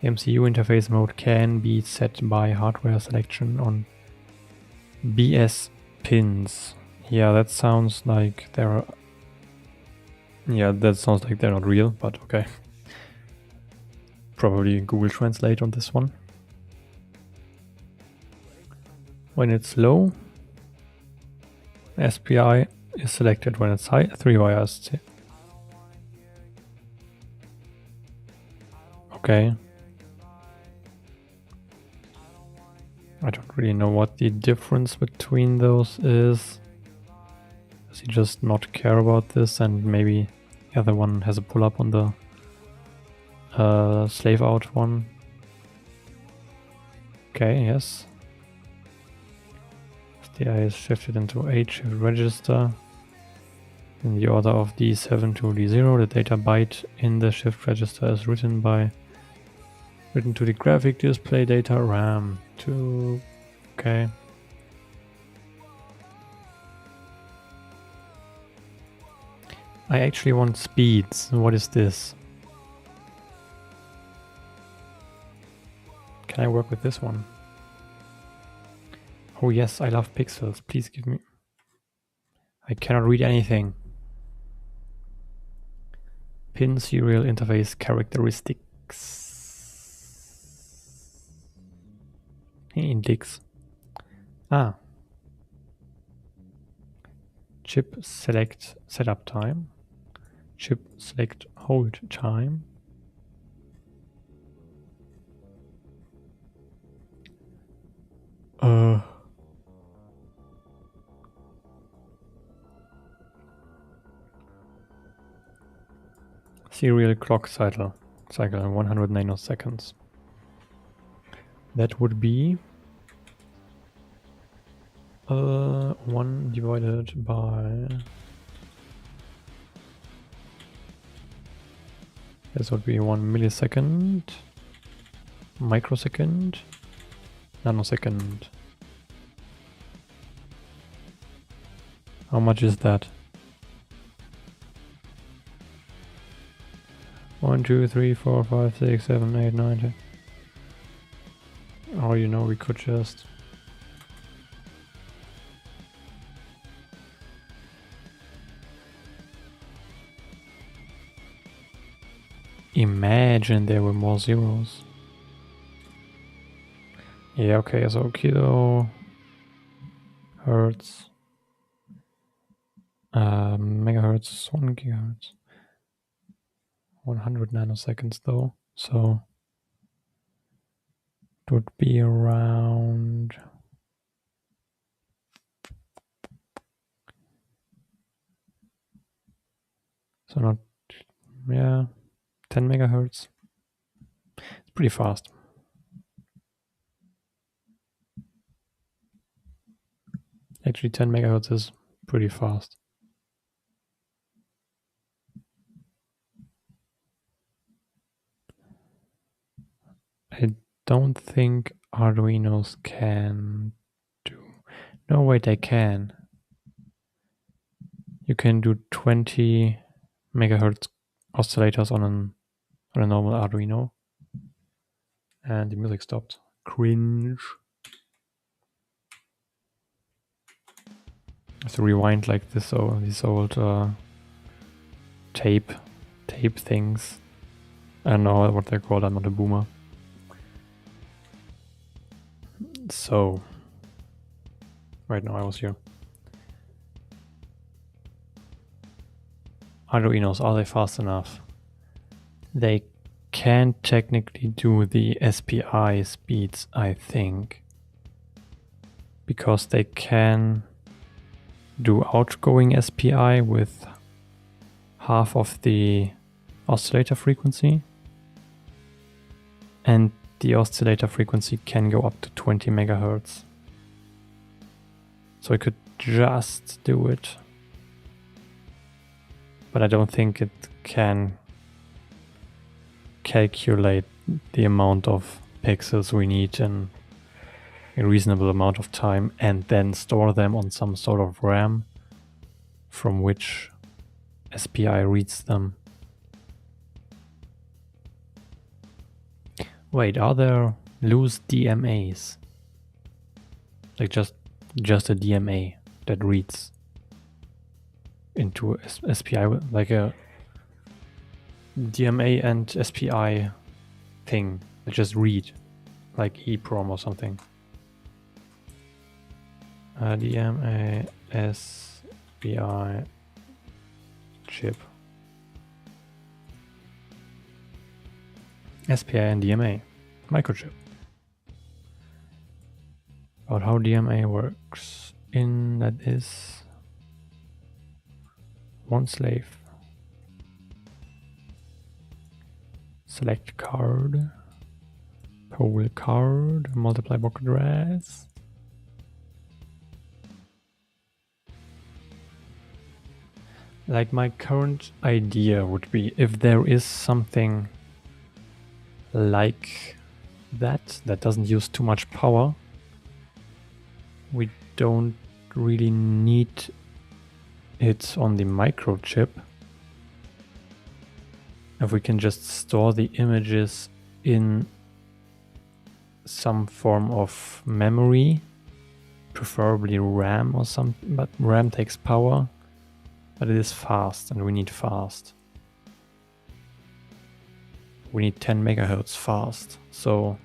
MCU interface mode can be set by hardware selection on BS pins. Yeah, that sounds like they're... Yeah, that sounds like they're not real, but okay. Probably Google Translate on this one. When it's low, SPI is selected. When it's high, 3 wires. Okay. I don't really know what the difference between those is. Does he just not care about this and maybe the other one has a pull-up on the slave out one? Okay, yes. SPI is shifted into 8 shift register in the order of D7 to D0. The data byte in the shift register is written to the graphic display data RAM. Okay. I actually want speeds. What is this? Can I work with this one? Oh yes, I love pixels. Please give me... I cannot read anything. Pin serial interface characteristics. Index. Chip select setup time. Chip select hold time. Serial clock cycle 100 nanoseconds. That would be 1 divided by... This would be 1 millisecond, microsecond, nanosecond. How much is that? 1, 2, 3, 4, 5, 6, 7, 8, 9, 10. Oh, you know, we could just... Imagine there were more zeros. Yeah, okay, so kilo, hertz, megahertz, 1 gigahertz. 100 nanoseconds though, so it would be around... So not... yeah, 10 megahertz. It's pretty fast. Actually, 10 megahertz is pretty fast. I don't think Arduinos can do... No, wait, they can. You can do 20 megahertz oscillators on a normal Arduino. And the music stopped. Cringe. I have to rewind like this, so these old tape things. I don't know what they're called, I'm not a boomer. So, right now I was here. Arduinos, are they fast enough? They can technically do the SPI speeds, I think. Because they can do outgoing SPI with half of the oscillator frequency. And the oscillator frequency can go up to 20 megahertz. So I could just do it. But I don't think it can calculate the amount of pixels we need in a reasonable amount of time and then store them on some sort of RAM from which SPI reads them. Wait, are there loose DMAs? Like just a DMA that reads into SPI, like a DMA and SPI thing that just read, like EEPROM or something. DMA SPI chip. SPI and DMA microchip. About how DMA works in that is one slave. Select card. Poll card. Multiply block address. Like, my current idea would be, if there is something like that doesn't use too much power, we don't really need it on the microchip. If we can just store the images in some form of memory, preferably RAM or something, but RAM takes power, but it is fast and we need fast. We need 10 megahertz fast, so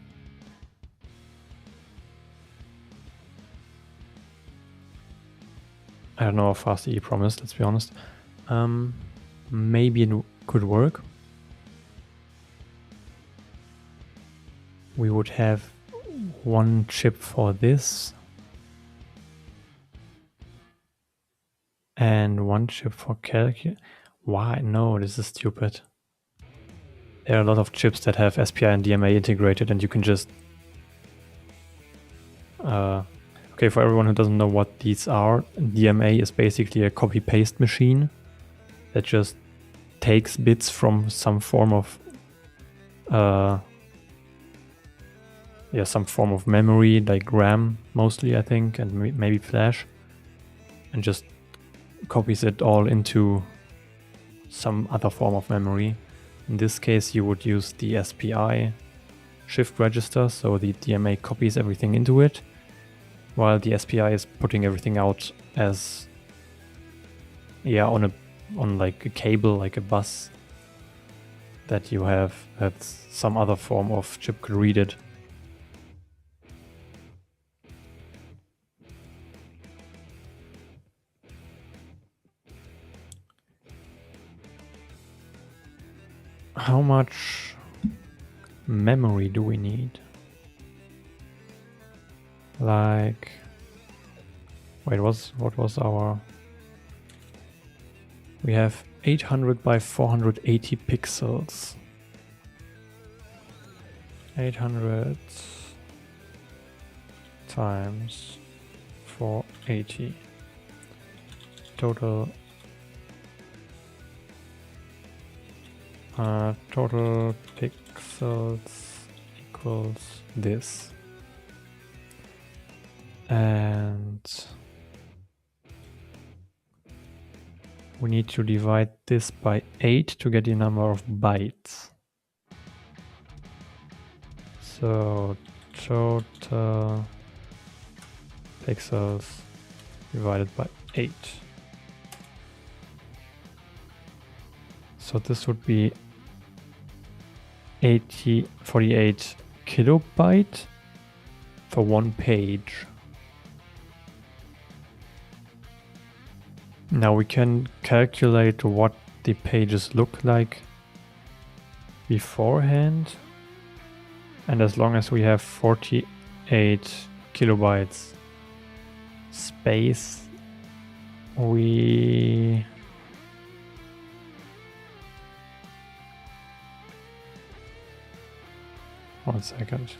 I don't know how fast EEPROM is, let's be honest. Maybe it could work. We would have one chip for this and one chip for calculate. Why? No, this is stupid. There are a lot of chips that have SPI and DMA integrated, and you can just... okay, for everyone who doesn't know what these are, DMA is basically a copy-paste machine that just takes bits from some form of some form of memory, like RAM mostly, I think, and maybe flash, and just copies it all into some other form of memory. In this case, you would use the SPI shift register, so the DMA copies everything into it, while the SPI is putting everything out as on like a cable, like a bus that you have, that some other form of chip could read it. How much memory do we need? Like, wait, what was our... We have 800 by 480 pixels. 800 times 480. Total pixels equals this. And we need to divide this by 8 to get the number of bytes. So total pixels divided by 8. So this would be 48 kilobyte for one page. Now we can calculate what the pages look like beforehand, and as long as we have 48 kilobytes space, we... One second.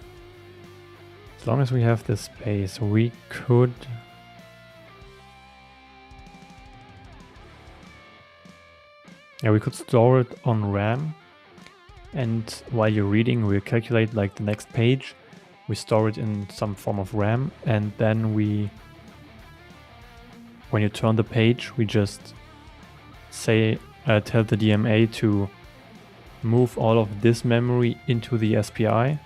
As long as we have this space, we could... Yeah, we could store it on RAM, and while you're reading, we'll calculate like the next page. We store it in some form of RAM, and then when you turn the page, we just say, tell the DMA to move all of this memory into the SPI,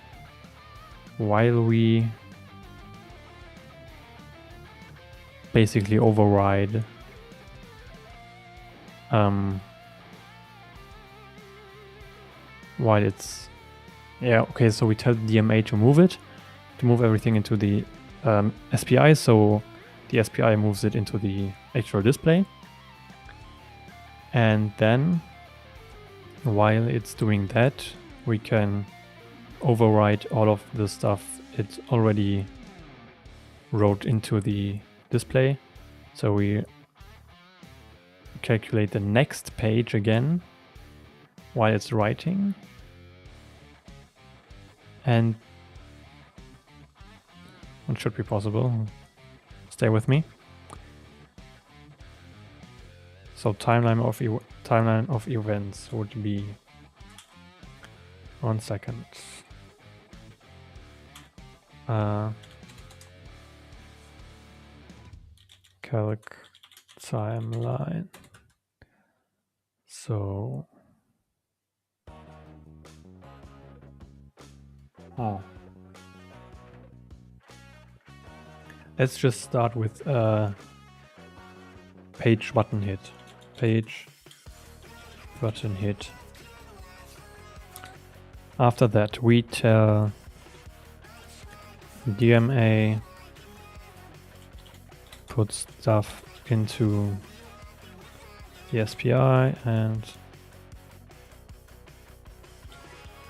while we basically override while it's... Yeah, okay, so we tell the DMA to move everything into the SPI, so the SPI moves it into the actual display. And then, while it's doing that, we can overwrite all of the stuff it already wrote into the display. So we calculate the next page again while it's writing. And it should be possible. Stay with me. So timeline of events would be 1 second. Calc timeline. So let's just start with page button hit. Page button hit. After that, we tell DMA put stuff into the SPI, and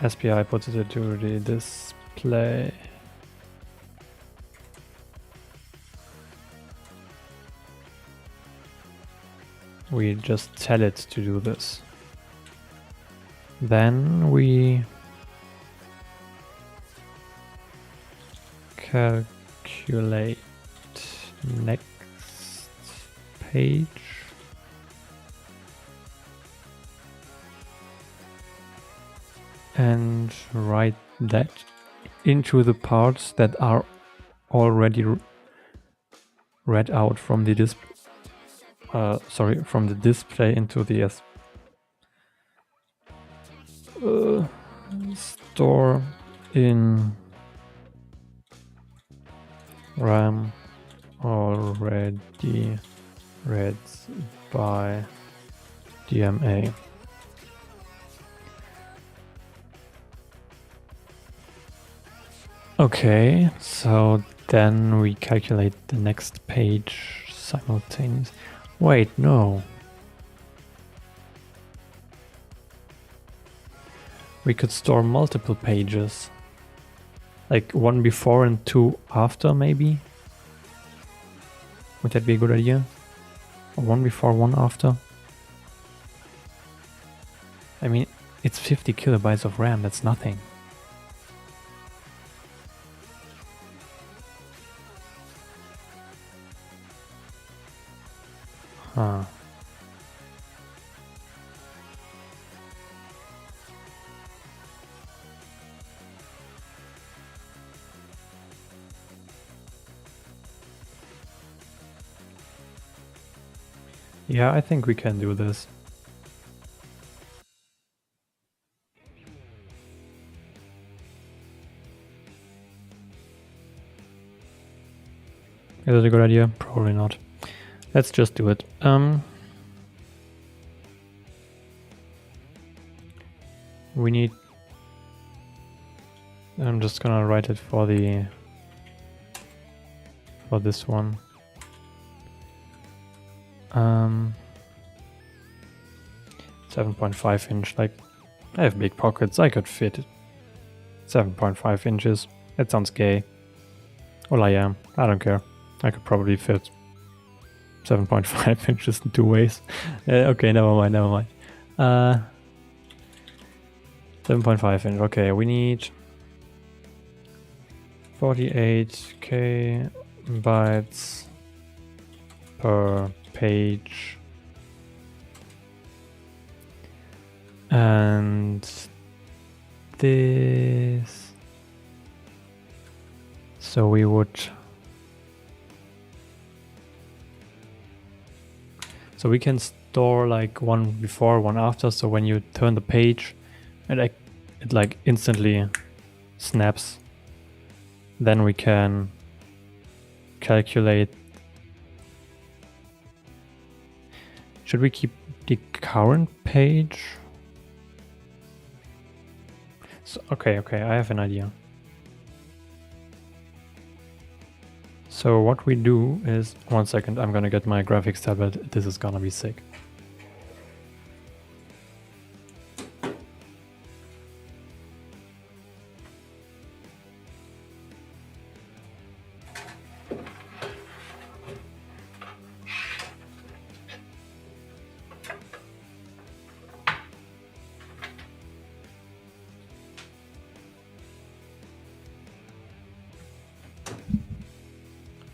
SPI puts it into the display. We just tell it to do this. Then we calculate next page. And write that into the parts that are already read out from the display. From the display into the store in RAM already read by DMA. Okay, so then we calculate the next page simultaneously. Wait, no. We could store multiple pages. Like one before and two after, maybe? Would that be a good idea? Or one before, one after? I mean, it's 50 kilobytes of RAM, that's nothing. Huh. Yeah, I think we can do this. Is that a good idea? Probably not. Let's just do it. We need... I'm just gonna write it for this one. 7.5 inch, like, I have big pockets, I could fit 7.5 inches. That sounds gay. Well, I am. I don't care. I could probably fit 7.5 inches in 2 ways. Okay, never mind. 7.5 inch. Okay, we need 48k bytes per page. And this... So we would... So we can store like one before, one after, so when you turn the page, it like instantly snaps. Then we can calculate. Should we keep the current page? So, okay, I have an idea. So what we do is, 1 second, I'm gonna get my graphics tablet. This is gonna be sick.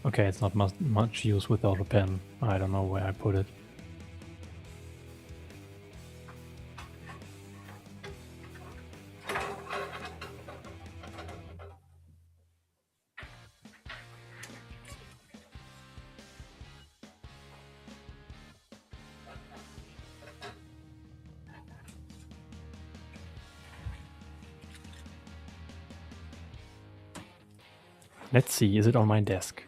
Okay, it's not much use without a pen. I don't know where I put it. Let's see, is it on my desk?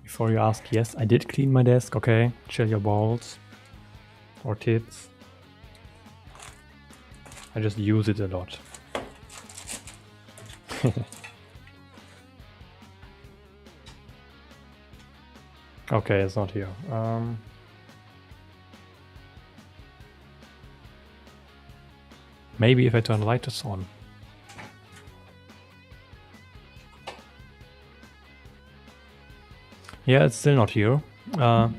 Before you ask, yes, I did clean my desk, okay? Chill your balls. Or tits. I just use it a lot. Okay, it's not here. Maybe if I turn the lighters on. Yeah, it's still not here. Let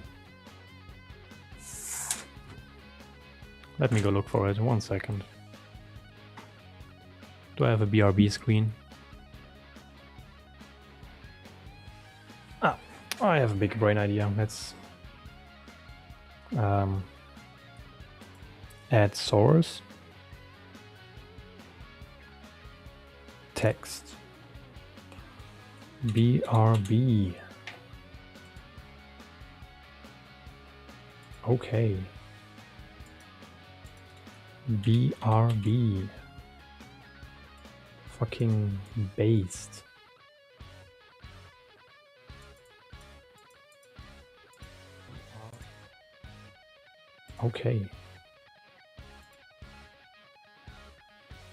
me go look for it. 1 second. Do I have a BRB screen? Ah, I have a big brain idea. Let's add source. Text. BRB. Okay. BRB. Fucking based. Okay.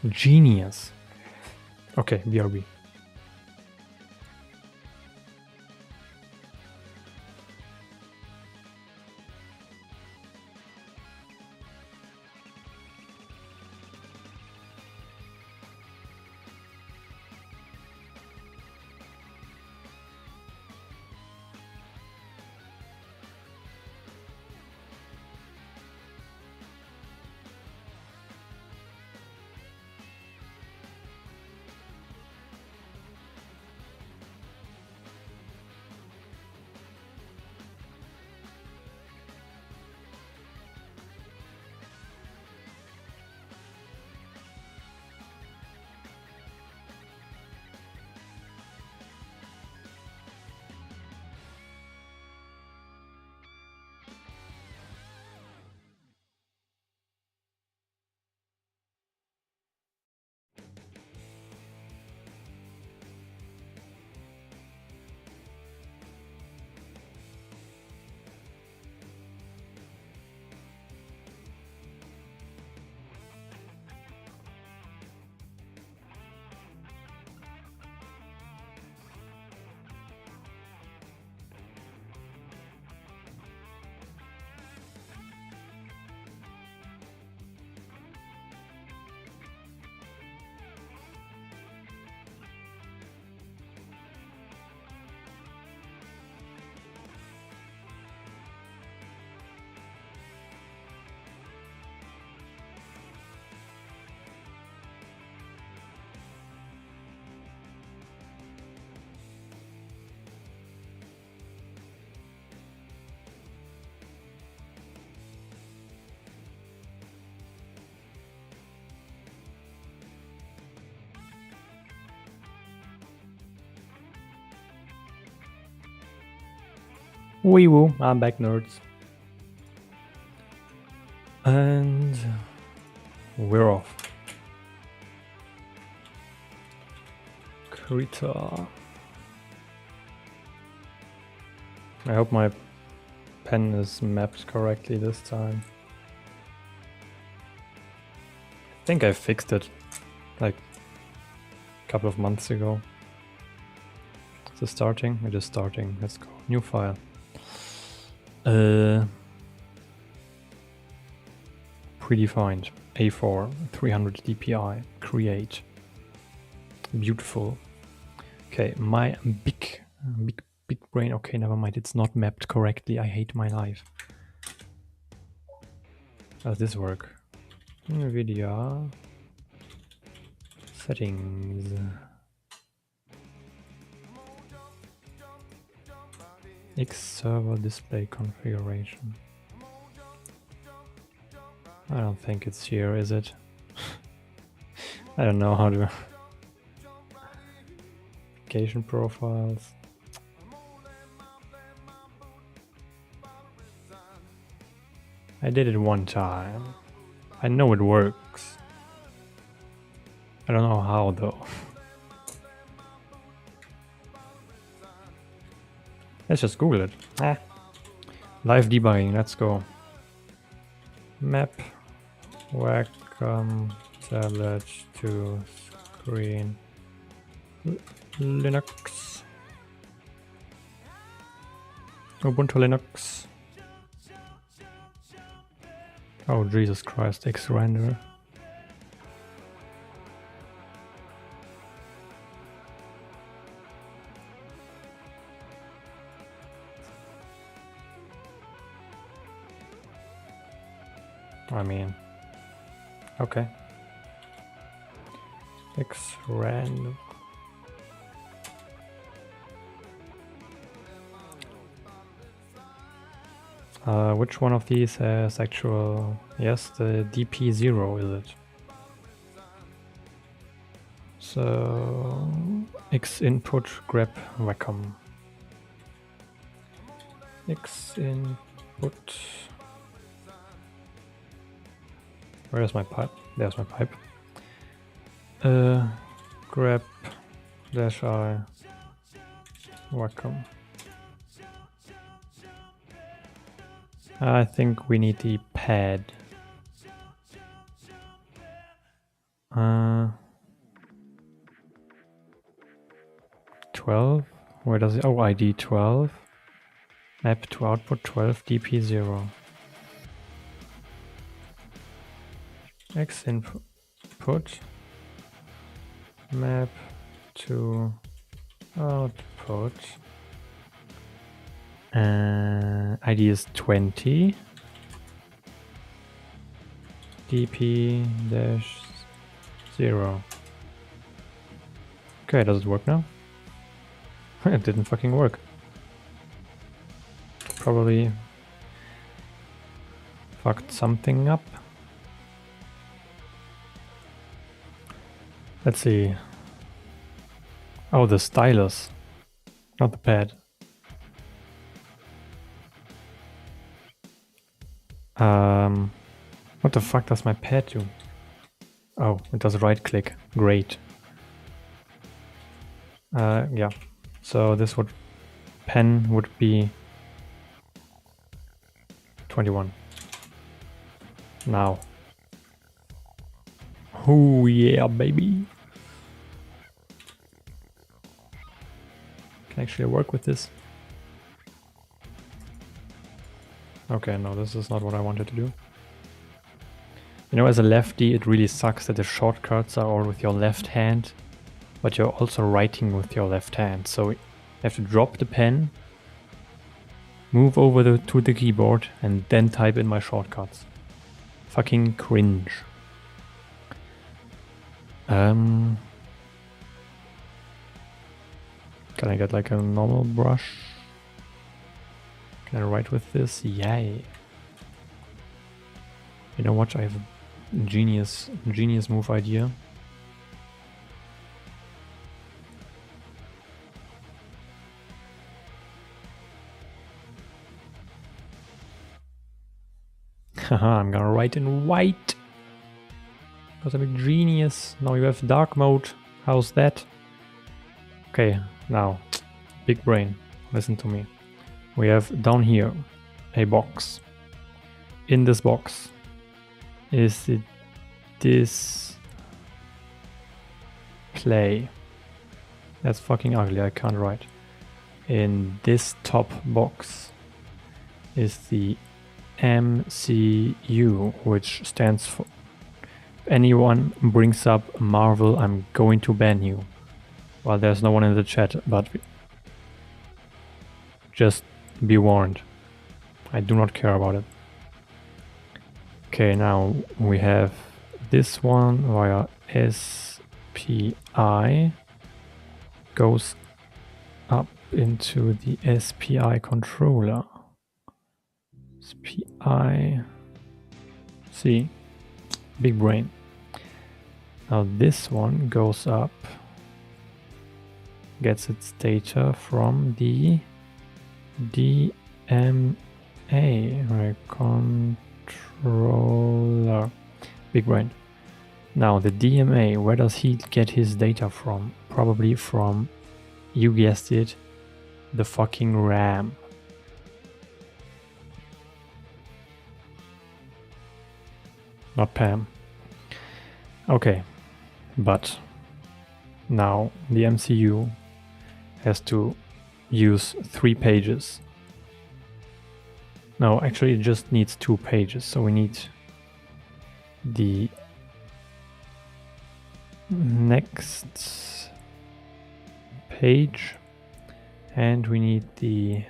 Genius. Okay, BRB. Wee woo, I'm back, nerds. And we're off. Krita. I hope my pen is mapped correctly this time. I think I fixed it like a couple of months ago. Is it starting? It is starting. Let's go. New file. Predefined. A4 300 dpi. Create. Beautiful. Okay, my big brain. Okay, never mind. It's not mapped correctly. I hate my life. How does this work? NVIDIA settings. X server display configuration. I don't think it's here, is it? I don't know how to... Application profiles. I did it one time. I know it works. I don't know how though. Let's just Google it. Live debugging, let's go. Map Wacom tablet to screen Linux. Ubuntu Linux. Oh Jesus Christ, Xrender. I mean, okay. Xrender. Which one of these has actual... Yes, the DP0 is it? So... X input grep Wacom. X input... Where's my pipe? There's my pipe. Grep -I Wacom. I think we need the pad. 12? Where does it? Oh, ID 12. Map to output 12 DP0. X input. Map to output. ID is 20. DP-0. Okay, does it work now? It didn't fucking work. Probably fucked something up. Let's see. Oh, the stylus, not the pad. What the fuck does my pad do? Oh, it does right click. Great. Yeah. So this would... pen would be 21. Now. Oh yeah, baby. Can actually work with this. Okay, no, this is not what I wanted to do. You know, as a lefty, it really sucks that the shortcuts are all with your left hand, but you're also writing with your left hand. So you have to drop the pen, move over to the keyboard, and then type in my shortcuts. Fucking cringe. Can I get like a normal brush? Can I write with this? Yay. You know what? I have a genius move idea. Haha, I'm gonna write in white. Because I'm a genius. Now you have dark mode. How's that? Okay, now, big brain, listen to me. We have down here a box. In this box is the display. That's fucking ugly, I can't write. In this top box is the MCU, which stands for... If anyone brings up Marvel, I'm going to ban you. Well, there's no one in the chat, but just be warned. I do not care about it. Okay, now we have this one via SPI. Goes up into the SPI controller. SPI. See, big brain. Now this one goes up, gets its data from the DMA, right? Controller. Big brain. Now the DMA, where does he get his data from? Probably from, you guessed it, the fucking RAM. Not Pam. Okay, but now the MCU has to use 3 pages. No, actually it just needs 2 pages, so we need the next page and we need the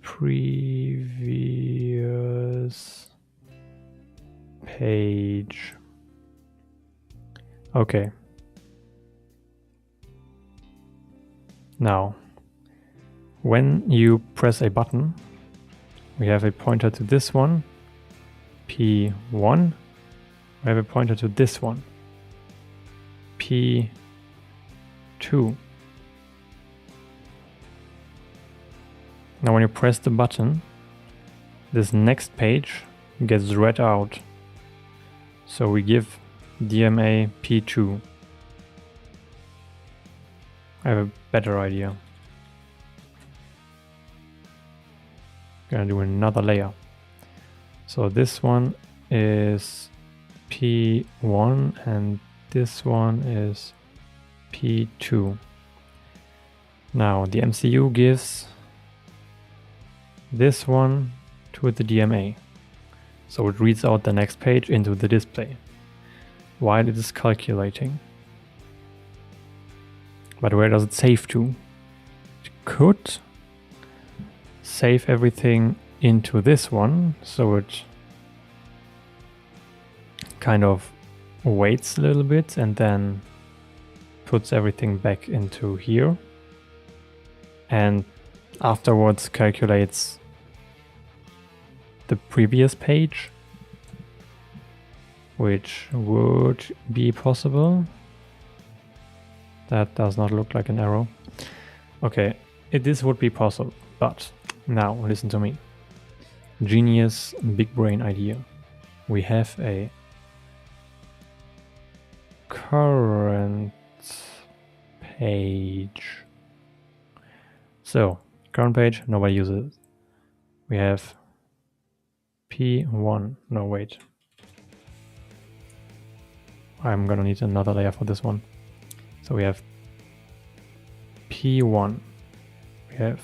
previous page. Okay. Now, when you press a button, we have a pointer to this one, P1. We have a pointer to this one, P2. Now when you press the button, this next page gets read out. So we give DMA P2. I have a better idea. Gonna do another layer. So this one is P1 and this one is P2. Now the MCU gives this one to the DMA. So it reads out the next page into the display while it is calculating. But where does it save to? It could save everything into this one, so it kind of waits a little bit and then puts everything back into here and afterwards calculates the previous page, which would be possible. That does not look like an arrow. Okay, this would be possible, but now listen to me. Genius big brain idea. We have a current page. So, current page, nobody uses it. We have P1. No, wait. I'm gonna need another layer for this one. So we have P1, we have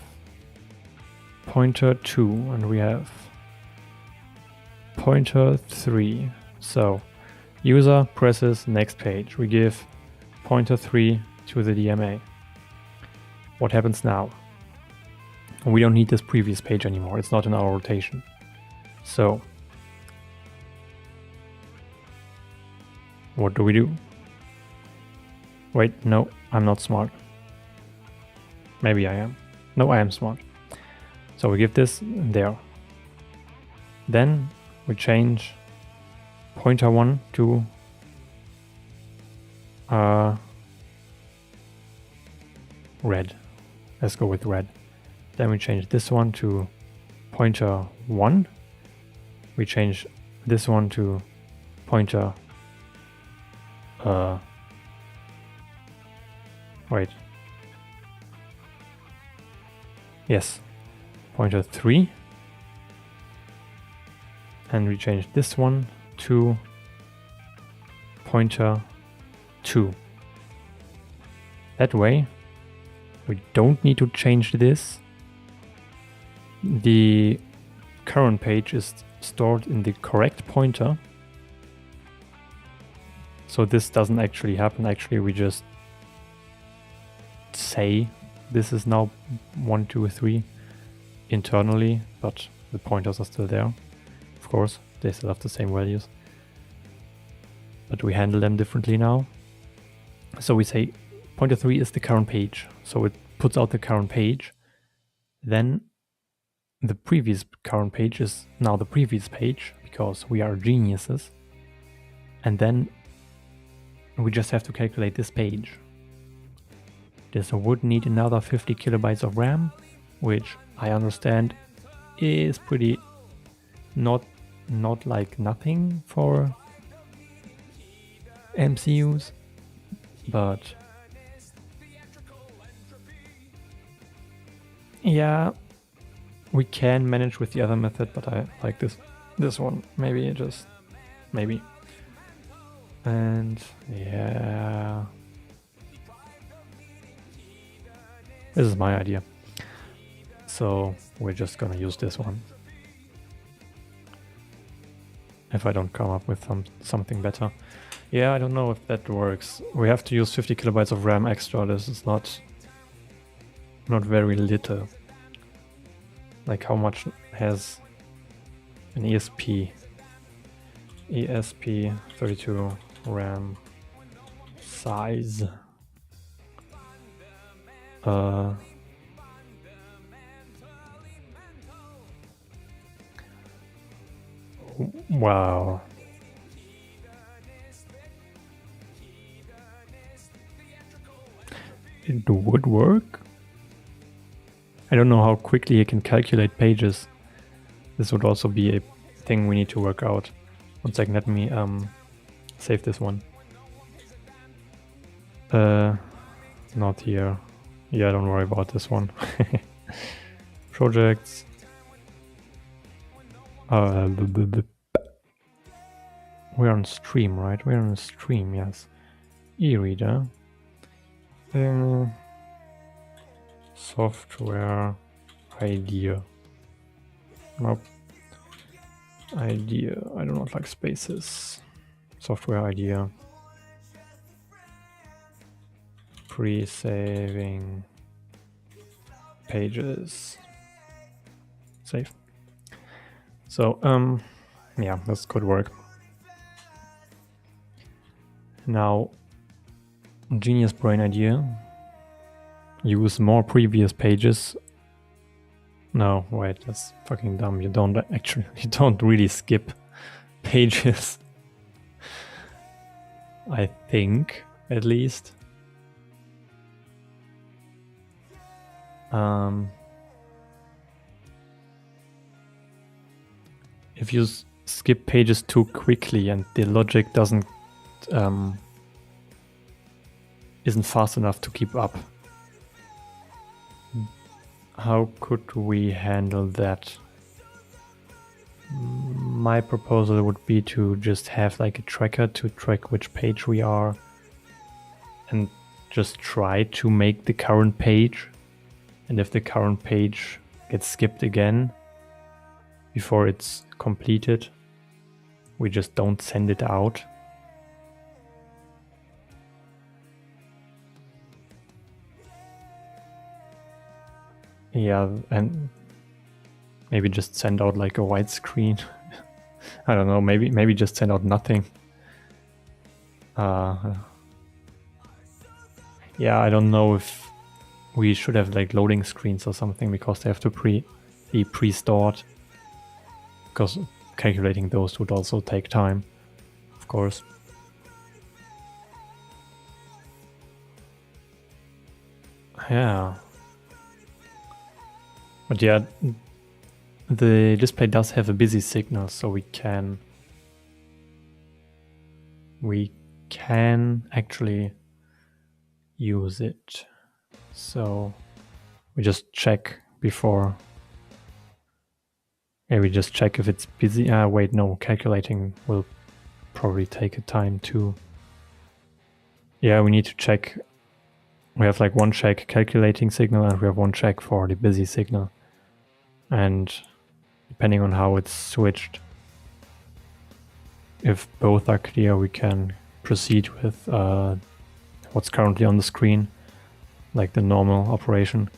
pointer 2, and we have pointer 3. So user presses next page. We give pointer 3 to the DMA. What happens now? We don't need this previous page anymore. It's not in our rotation. So what do we do? Wait, no, I'm not smart. Maybe I am. No, I am smart. So we give this there. Then we change pointer 1 to red. Let's go with red. Then we change this one to pointer 1. We change this one to pointer wait. Yes, pointer 3. And we change this one to pointer 2. That way, we don't need to change this. The current page is stored in the correct pointer. So this doesn't actually happen. Actually, we just say this is now 1, 2, 3 internally, but the pointers are still there. Of course, they still have the same values, but we handle them differently now. So we say pointer 3 is the current page, so it puts out the current page. Then the previous current page is now the previous page, because we are geniuses. And then we just have to calculate this page. This would need another 50 kilobytes of RAM, which I understand is pretty not like nothing for MCUs, but yeah, we can manage with the other method, but I like this one. Maybe maybe. And yeah, this is my idea. So we're just gonna use this one. If I don't come up with something better. Yeah, I don't know if that works. We have to use 50 kilobytes of RAM extra. This is not very little. Like how much has an ESP32 RAM size? Wow. It would work? I don't know how quickly you can calculate pages. This would also be a thing we need to work out. 1 second, let me save this one. Not here. Yeah, don't worry about this one. Projects. We're on stream, right? We're on stream, yes. E-reader. Software idea. Nope. Idea. I do not like spaces. Software idea. Pre-saving pages. Save. So, yeah, this could work. Now, genius brain idea. Use more previous pages. No, wait, that's fucking dumb. You don't really skip pages. I think, at least. If you skip pages too quickly and the logic isn't fast enough to keep up, how could we handle that? My proposal would be to just have like a tracker to track which page we are and just try to make the current page. And if the current page gets skipped again before it's completed, we just don't send it out. Yeah, and maybe just send out like a white screen. I don't know, maybe just send out nothing. Yeah, I don't know if we should have like loading screens or something, because they have to be pre-stored. Because calculating those would also take time, of course. Yeah. But yeah, the display does have a busy signal, so we can actually use it. So we just check before. Yeah, we just check if it's busy. Wait, no, calculating will probably take a time too. Yeah, we need to check. We have like one check calculating signal and we have one check for the busy signal. And depending on how it's switched, if both are clear, we can proceed with what's currently on the screen, like the normal operation.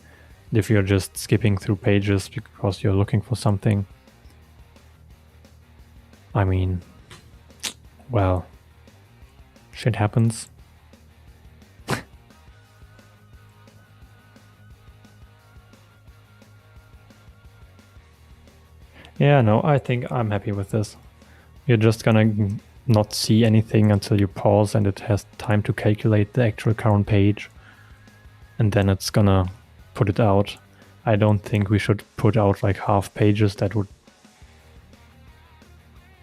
And if you're just skipping through pages because you're looking for something, I mean, well, shit happens. Yeah, no, I think I'm happy with this. You're just gonna not see anything until you pause and it has time to calculate the actual current page. And then it's gonna put it out. I don't think we should put out like half pages. That would,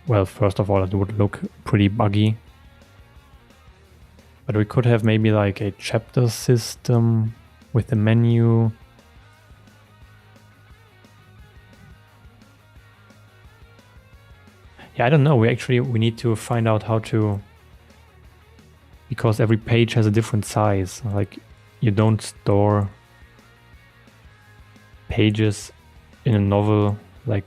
well, first of all, it would look pretty buggy. But we could have maybe like a chapter system with a menu. Yeah, I don't know. We need to find out how to, because every page has a different size. Like, you don't store pages in a novel like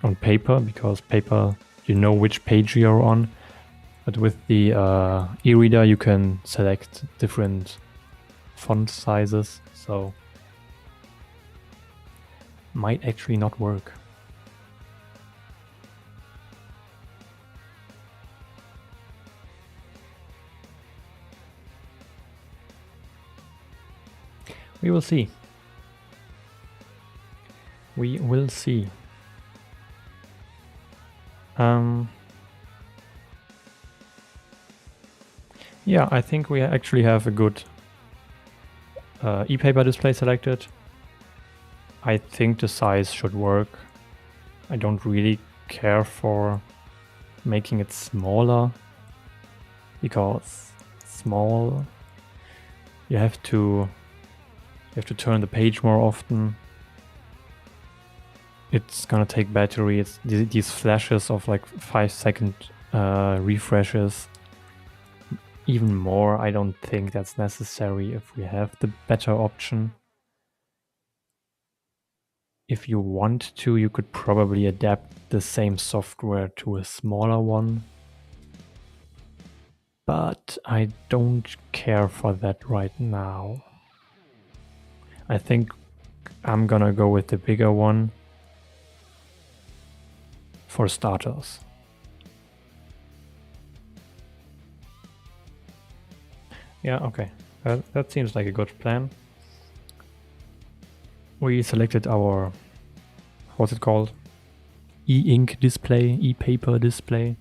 on paper, because paper, you know which page you're on. But with the e-reader, you can select different font sizes, so might actually not work. We will see. We will see. Yeah, I think we actually have a good e-paper display selected. I think the size should work. I don't really care for making it smaller, because small, you have to turn the page more often. It's gonna take battery. It's these flashes of like 5-second refreshes. Even more, I don't think that's necessary if we have the better option. If you want to, you could probably adapt the same software to a smaller one. But I don't care for that right now. I think I'm gonna go with the bigger one for starters. Yeah, okay. That seems like a good plan. We selected our, what's it called? E-ink display, e-paper display.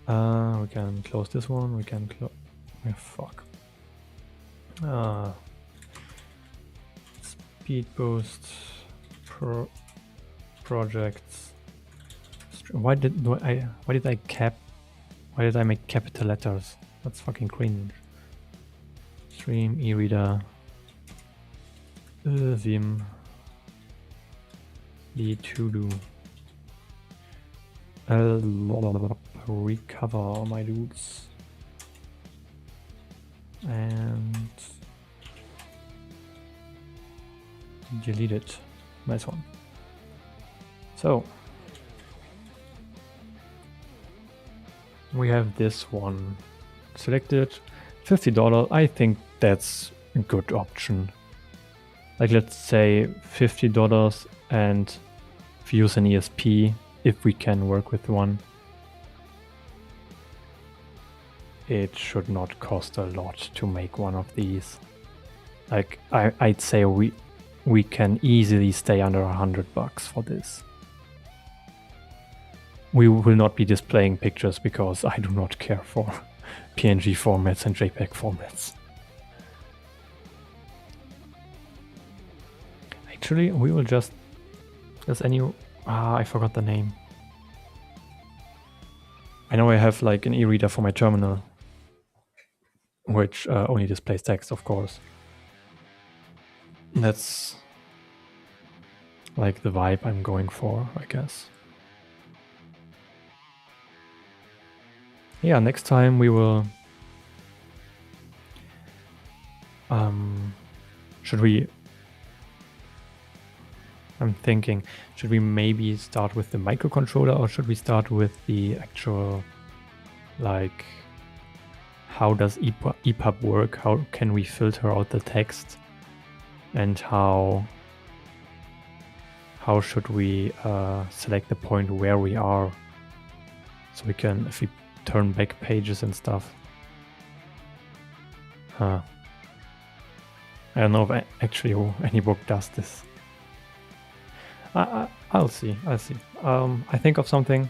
We can close this one. We can close. Oh, fuck. Speed boost. Projects. Why did I make capital letters? That's fucking cringe. Stream, e-reader, Vim, the to-do. Recover, my dudes. And delete it. Nice one. So we have this one selected. $50. I think that's a good option. Like, let's say $50 and use an ESP if we can work with one. It should not cost a lot to make one of these. Like, I'd say we can easily stay under $100 for this. We will not be displaying pictures because I do not care for PNG formats and JPEG formats. Actually, we will just... I forgot the name. I know I have like an e-reader for my terminal, which only displays text, of course. That's like the vibe I'm going for, I guess. Yeah, next time we will... I'm thinking, should we maybe start with the microcontroller, or should we start with the actual, like, how does EPUB work? How can we filter out the text? And how should we select the point where we are? So we can, if we turn back pages and stuff. I don't know if actually AnyBook does this. I'll see. I think of something.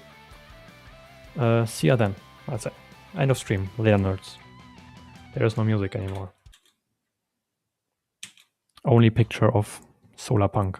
See ya then. That's it. End of stream. Later, nerds. There is no music anymore. Only picture of Solarpunk.